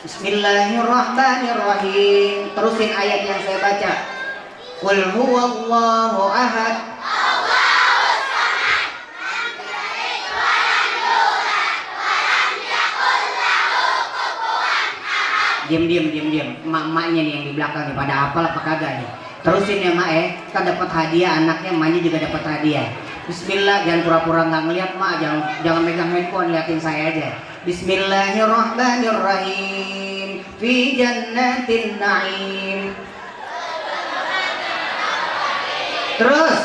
Bismillahirrahmanirrahim. Terusin ayat yang saya baca. Qul huwallahu ahad. Diam. Emak-emaknya nih yang di belakang nih pada hafal apa kagak nih? Terusin ya mak kan dapat hadiah, anaknya emaknya juga dapat hadiah. Bismillah, jangan pura-pura nggak ngeliat mak, jangan megang handphone, liatin saya aja. Bismillahirrahmanirrahim. Fi jannatin na'im. Terus.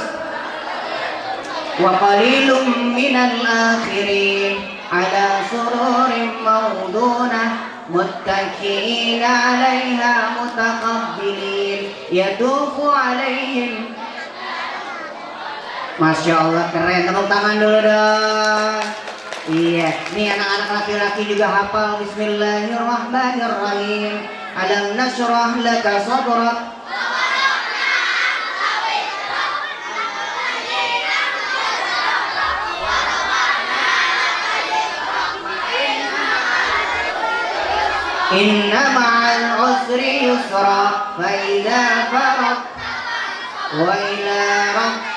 Wa qalilum minal akhirin ala sururin mawdunah muttaki'ina 'alaiha mutaqabbilin yatufu 'alaihim. Masya Allah, keren, tepuk tangan dulu dong. Iya, nih anak-anak laki-laki juga hafal. Bismillahirrahmanirrahim. Alam nashrah laka sadrak. Inna ma'al usri yusra, fa idza faraq wa ila rabb.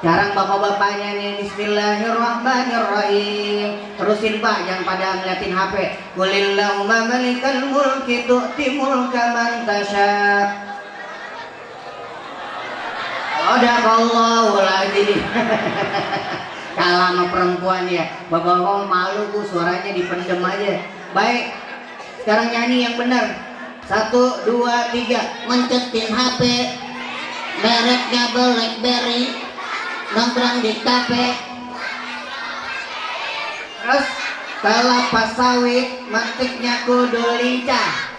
Sekarang bapak-bapaknya nih, Bismillahirrahmanirrahim. Terusin pak, jangan pada ngeliatin HP. Qulillahumma malikal mulki tu'ti mulka man tasha. Sadaqallahul azim. Kalah sama perempuan ya. Bapak-bapak malu bu, suaranya dipendem aja. Baik, sekarang nyanyi yang benar. 1, 2, 3. Mencetin HP, mereknya BlackBerry, nongkrong di kafe, terus kelapa sawit, metiknya kudu lincah,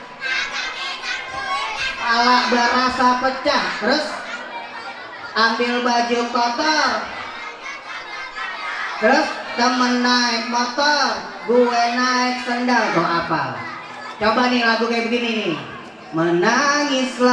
pala berasa pecah, terus ambil baju kotor. Terus temen naik motor, gue naik sendal. Tuh apa? Coba nih lagu kayak begini nih. Menangislah.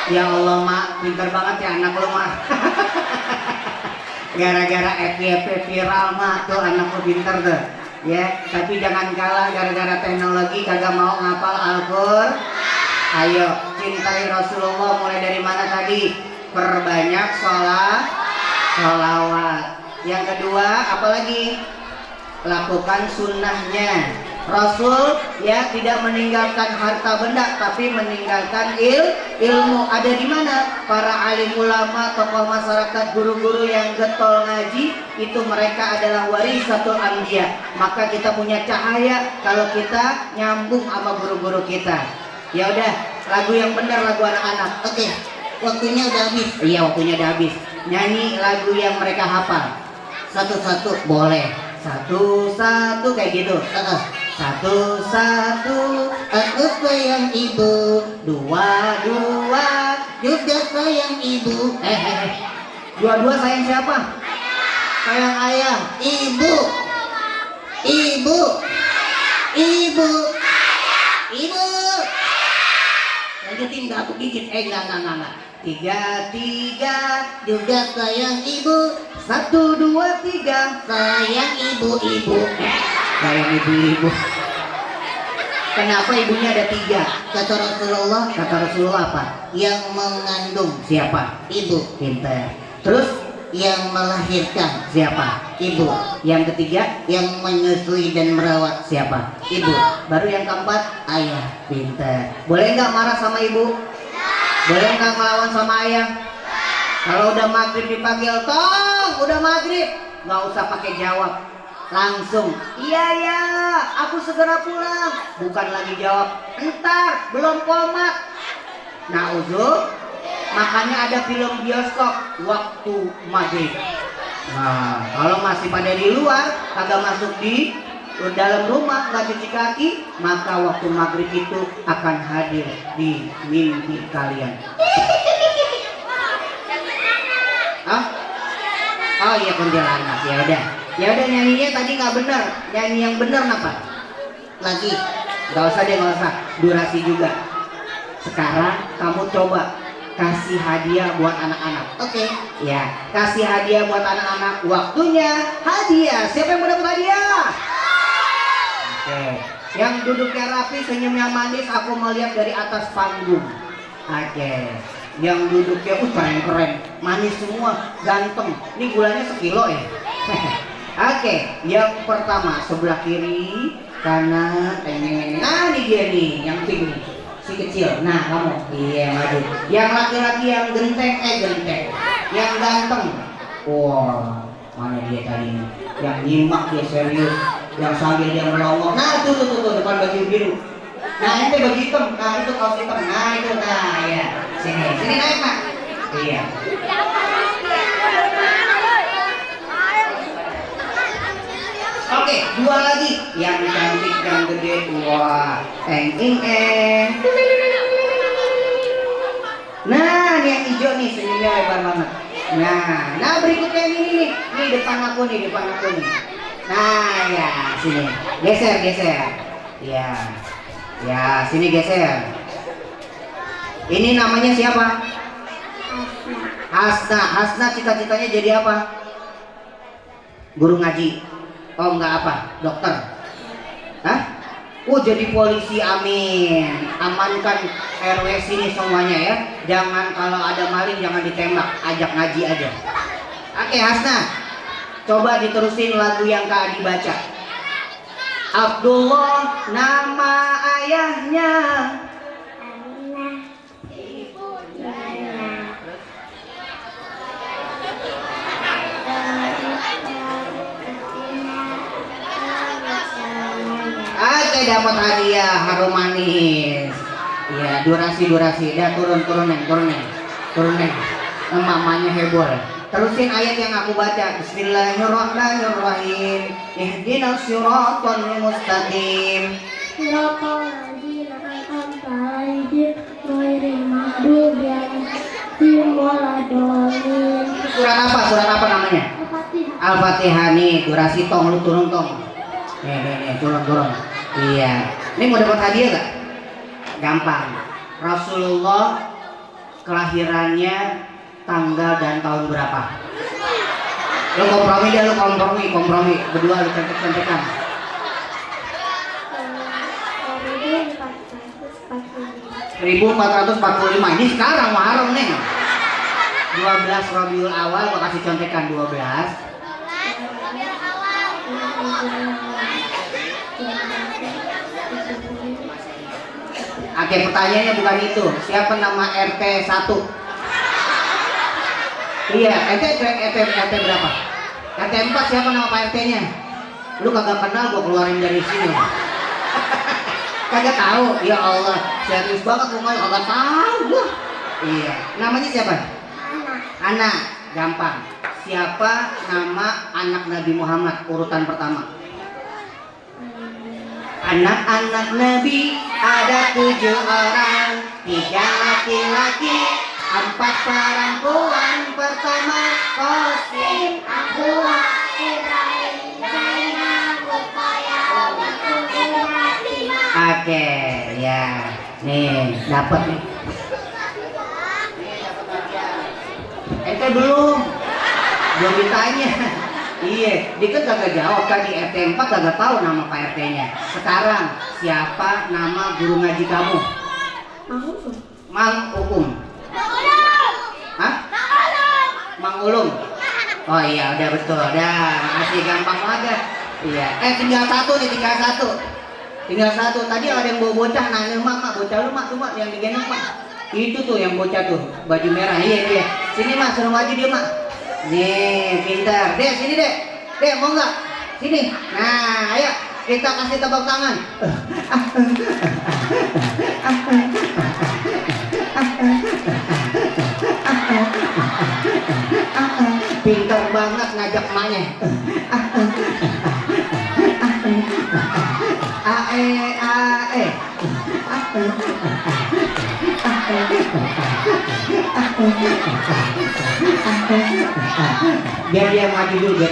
Ya Allah mak, pintar banget ya anak lo mak. Gara-gara FYP viral mak, tuh anak lo pintar tuh. Ya, tapi jangan kalah gara-gara teknologi kagak mau ngapal Al-Qur'an. Ayo, cintai Rasulullah mulai dari mana tadi? Perbanyak sholawat. Yang kedua, apalagi? Lakukan sunnahnya. Rasul ya tidak meninggalkan harta benda tapi meninggalkan ilmu. Ada di mana? Para alim ulama, tokoh masyarakat, guru-guru yang getol ngaji itu mereka adalah warisatul anbiya. Maka kita punya cahaya kalau kita nyambung sama guru-guru kita. Ya udah, lagu yang benar, lagu anak-anak. Oke, waktunya udah habis. Iya, waktunya udah habis. Nyanyi lagu yang mereka hafal. Satu-satu boleh. Satu-satu kayak gitu. Satu-satu aku sayang ibu, dua-dua juga sayang ibu. Dua-dua sayang siapa? Sayang ayah. Ibu. Ibu. Ibu. Ibu. Lanjutin nggak aku gigit? Enggak. Tiga juga sayang ibu. Satu, dua, tiga sayang ibu-ibu. Sayang ibu-ibu. Kenapa ibunya ada tiga? Kata Rasulullah apa? Yang mengandung. Siapa? Ibu. Pintar. Terus yang melahirkan. Siapa? Ibu. Yang ketiga yang menyusui dan merawat. Siapa? Ibu. Baru yang keempat ayah. Pintar. Boleh nggak marah sama ibu? Boleh nggak melawan sama ayah? Kalau udah maghrib dipanggil, tong, udah maghrib, nggak usah pakai jawab, langsung, iya, aku segera pulang. Bukan lagi jawab, entar, belum komat. Nah, makanya ada film bioskop waktu maghrib. Nah, kalau masih pada di luar, kagak masuk di dalam rumah, nggak cuci kaki, maka waktu maghrib itu akan hadir di mimpi kalian. Oh iya, kuntilanak. Ya udah nyanyinya tadi nggak bener. Nyanyi yang bener apa? Lagi. Nggak usah. Durasi juga. Sekarang kamu coba kasih hadiah buat anak-anak. Oke. Ya, kasih hadiah buat anak-anak. Waktunya hadiah. Siapa yang mau dapat hadiah? Oke. Yang duduknya rapi, senyumnya manis, aku melihat dari atas panggung. Oke. Yang duduknya keren, manis semua, ganteng. Ini gulanya sekilo ya. Oke, yang pertama sebelah kiri, kanan, nah ini dia nih, yang pink nih, si kecil. Nah kamu, iya maju. Yang laki-laki yang genteng, yang ganteng. Wah, mana dia tadi nih? Yang nyimak dia serius, yang sambil dia melongok. Nah tuh depan baju biru. Nah ente baju hitam, nah itu kaos hitam, nah itu, nah ya. Sini naik mak. Iya. Oke, dua lagi. Yang cantik, yang gede. Wah, eng. Nah, ini yang hijau nih, senyumnya lebar banget. Nah berikutnya ini nih. Nih depan aku nih. Nah ya, sini. Geser. Ya, sini geser. Ini namanya siapa? Hasna cita-citanya jadi apa? Guru ngaji. Oh enggak apa? Dokter. Hah? Oh jadi polisi, amin. Amankan RW sini semuanya ya. Jangan kalau ada maling jangan ditembak, ajak ngaji aja. Oke Hasna, coba diterusin lagu yang Kak Adi baca. Abdullah nama ayahnya. dapat hadiah harum manis. Iya, durasi. Dah turun neng. Mamanya heboh. Terusin ayat yang aku baca. Bismillahirrahmanirrahim. Ihdinas siratal mustaqim. Siratal ladzina an'amta 'alaihim ghairil maghdubi 'alaihim waladdallin. Surat apa namanya? Al-Fatihah. Nih, durasi tong, lu turun tong. Nih, turun. Iya. Ini mau dapat hadiah gak? Gampang. Rasulullah kelahirannya tanggal dan tahun berapa? Lu kompromi. Berdua lu cantik-cantikan. 1445. Ini sekarang Muharram nih. 12 Rabiul Awal, gua kasih contekan 12. Oke, pertanyaannya bukan itu. Siapa nama RT 1? Iya, RT berapa? RT 4 siapa nama Pak RT-nya? Lu kagak kenal, gua keluarin dari sini. Kagak tahu. Ya Allah, serius banget lu kagak tahu gua. Iya, namanya siapa? Anak. Gampang. Siapa nama anak Nabi Muhammad urutan pertama? Anak-anak Nabi ada 7 orang, 3 laki-laki, 4 perempuan. Pertama Qasim, Abdullah, Ibrahim, Zainab, Ruqayyah, Fatimah. Oke, ya. Nih, dapat nih. Ente belum ditanya. Iya, dia kan kagak jawab tadi. RT 4 kagak tahu nama Pak RT-nya. Sekarang siapa nama guru ngaji kamu? Mang Ukum. Hah? Mang Ulum. Oh iya, udah betul. Dah, masih gampang banget. Iya. Tinggal satu. Tinggal satu. Tadi ada yang bawa bocah nanya, "Mak, bocah lu mak yang digendong, Mak." Itu tuh yang bocah tuh, baju merah. Iya. Sini, Mak, suruh maju dia, Mak. Nih, pintar. Dek, sini, Dek. Dek, mau nggak? Sini. Nah, ayo kita kasih tepuk tangan. Pintar banget ngajak emaknya. Biar dia maju dulu.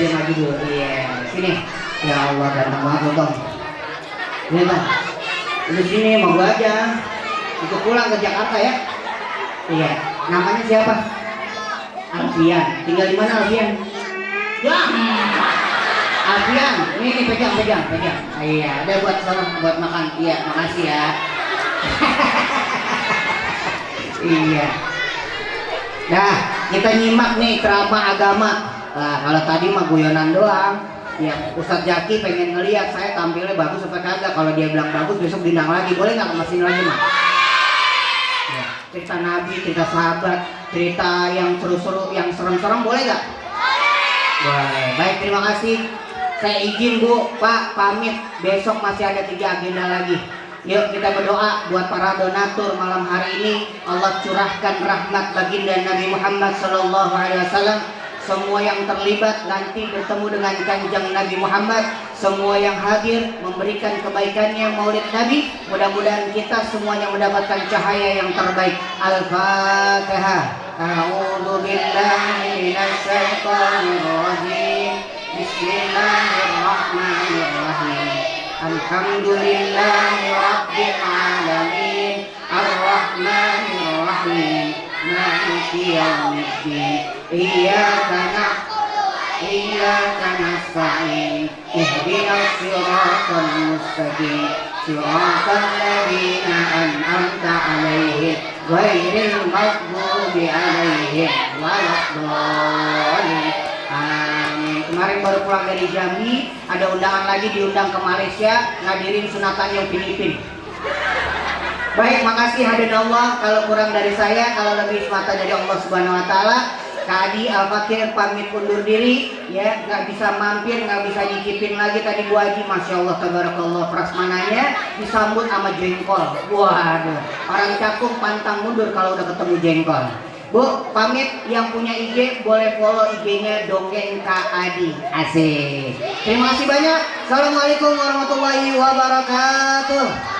Iya, sini. Ya Allah, ganteng banget lo, Bang. Ini, Bang. Lu sini mau gua aja. Ikut pulang ke Jakarta ya. Iya. Namanya siapa? Alfian. Tinggal di mana Alfian? Ya. Alfian, ini pegang. Iya, ada buat makan. Iya, makasih ya. Iya. Nah, kita nyimak nih ceramah agama. Nah, kalau tadi mah guyonan doang. Ya, Ustadz Jaki pengen ngeliat saya tampilnya bagus apa kagak. Kalau dia bilang bagus, besok diundang lagi. Boleh nggak ke sini lagi, Mak? Ya, cerita Nabi, cerita sahabat, cerita yang seru-seru, yang serem-serem, boleh nggak? Boleh. Baik, terima kasih. Saya izin Bu, Pak, pamit. Besok masih ada 3 agenda lagi. Yuk kita berdoa buat para donatur malam hari ini. Allah curahkan rahmat baginda Nabi Muhammad SAW. Semua yang terlibat nanti bertemu dengan kanjeng Nabi Muhammad. Semua yang hadir memberikan kebaikannya maulid Nabi. Mudah-mudahan kita semuanya mendapatkan cahaya yang terbaik. Al-Fatihah. A'udzu billahi minasy syaithanir rajim. Bismillahirrahmanirrahim. Alhamdulillahi rabbil alamin. Ar-Rahmanir-Rahim. Maliki yaumiddin. Iyyaka na'budu wa iyyaka nasta'in. Ihdinas siratal mustaqim. Siratal ladzina an'amta 'alaihim ghairil maghdubi 'alaihim waladdallin. Amin. Kemarin baru pulang dari Jambi, ada undangan lagi, diundang ke Malaysia ngadirin sunatannya Upin Ipin. Baik, makasih hadirin Allah. Kalau kurang dari saya, kalau lebih semata dari Allah Subhanahu wa taala. Kak Adi Al-Fakir pamit undur diri ya, nggak bisa mampir, nggak bisa nyicipin lagi tadi Bu Haji. Masya Allah tabarakallah, prasmananya disambut sama jengkol. Waduh, orang cakung pantang mundur kalau udah ketemu jengkol. Bu, pamit, yang punya IG boleh follow IG-nya Dongeng Kak Adi. Asik. Terima kasih banyak. Assalamualaikum warahmatullahi wabarakatuh.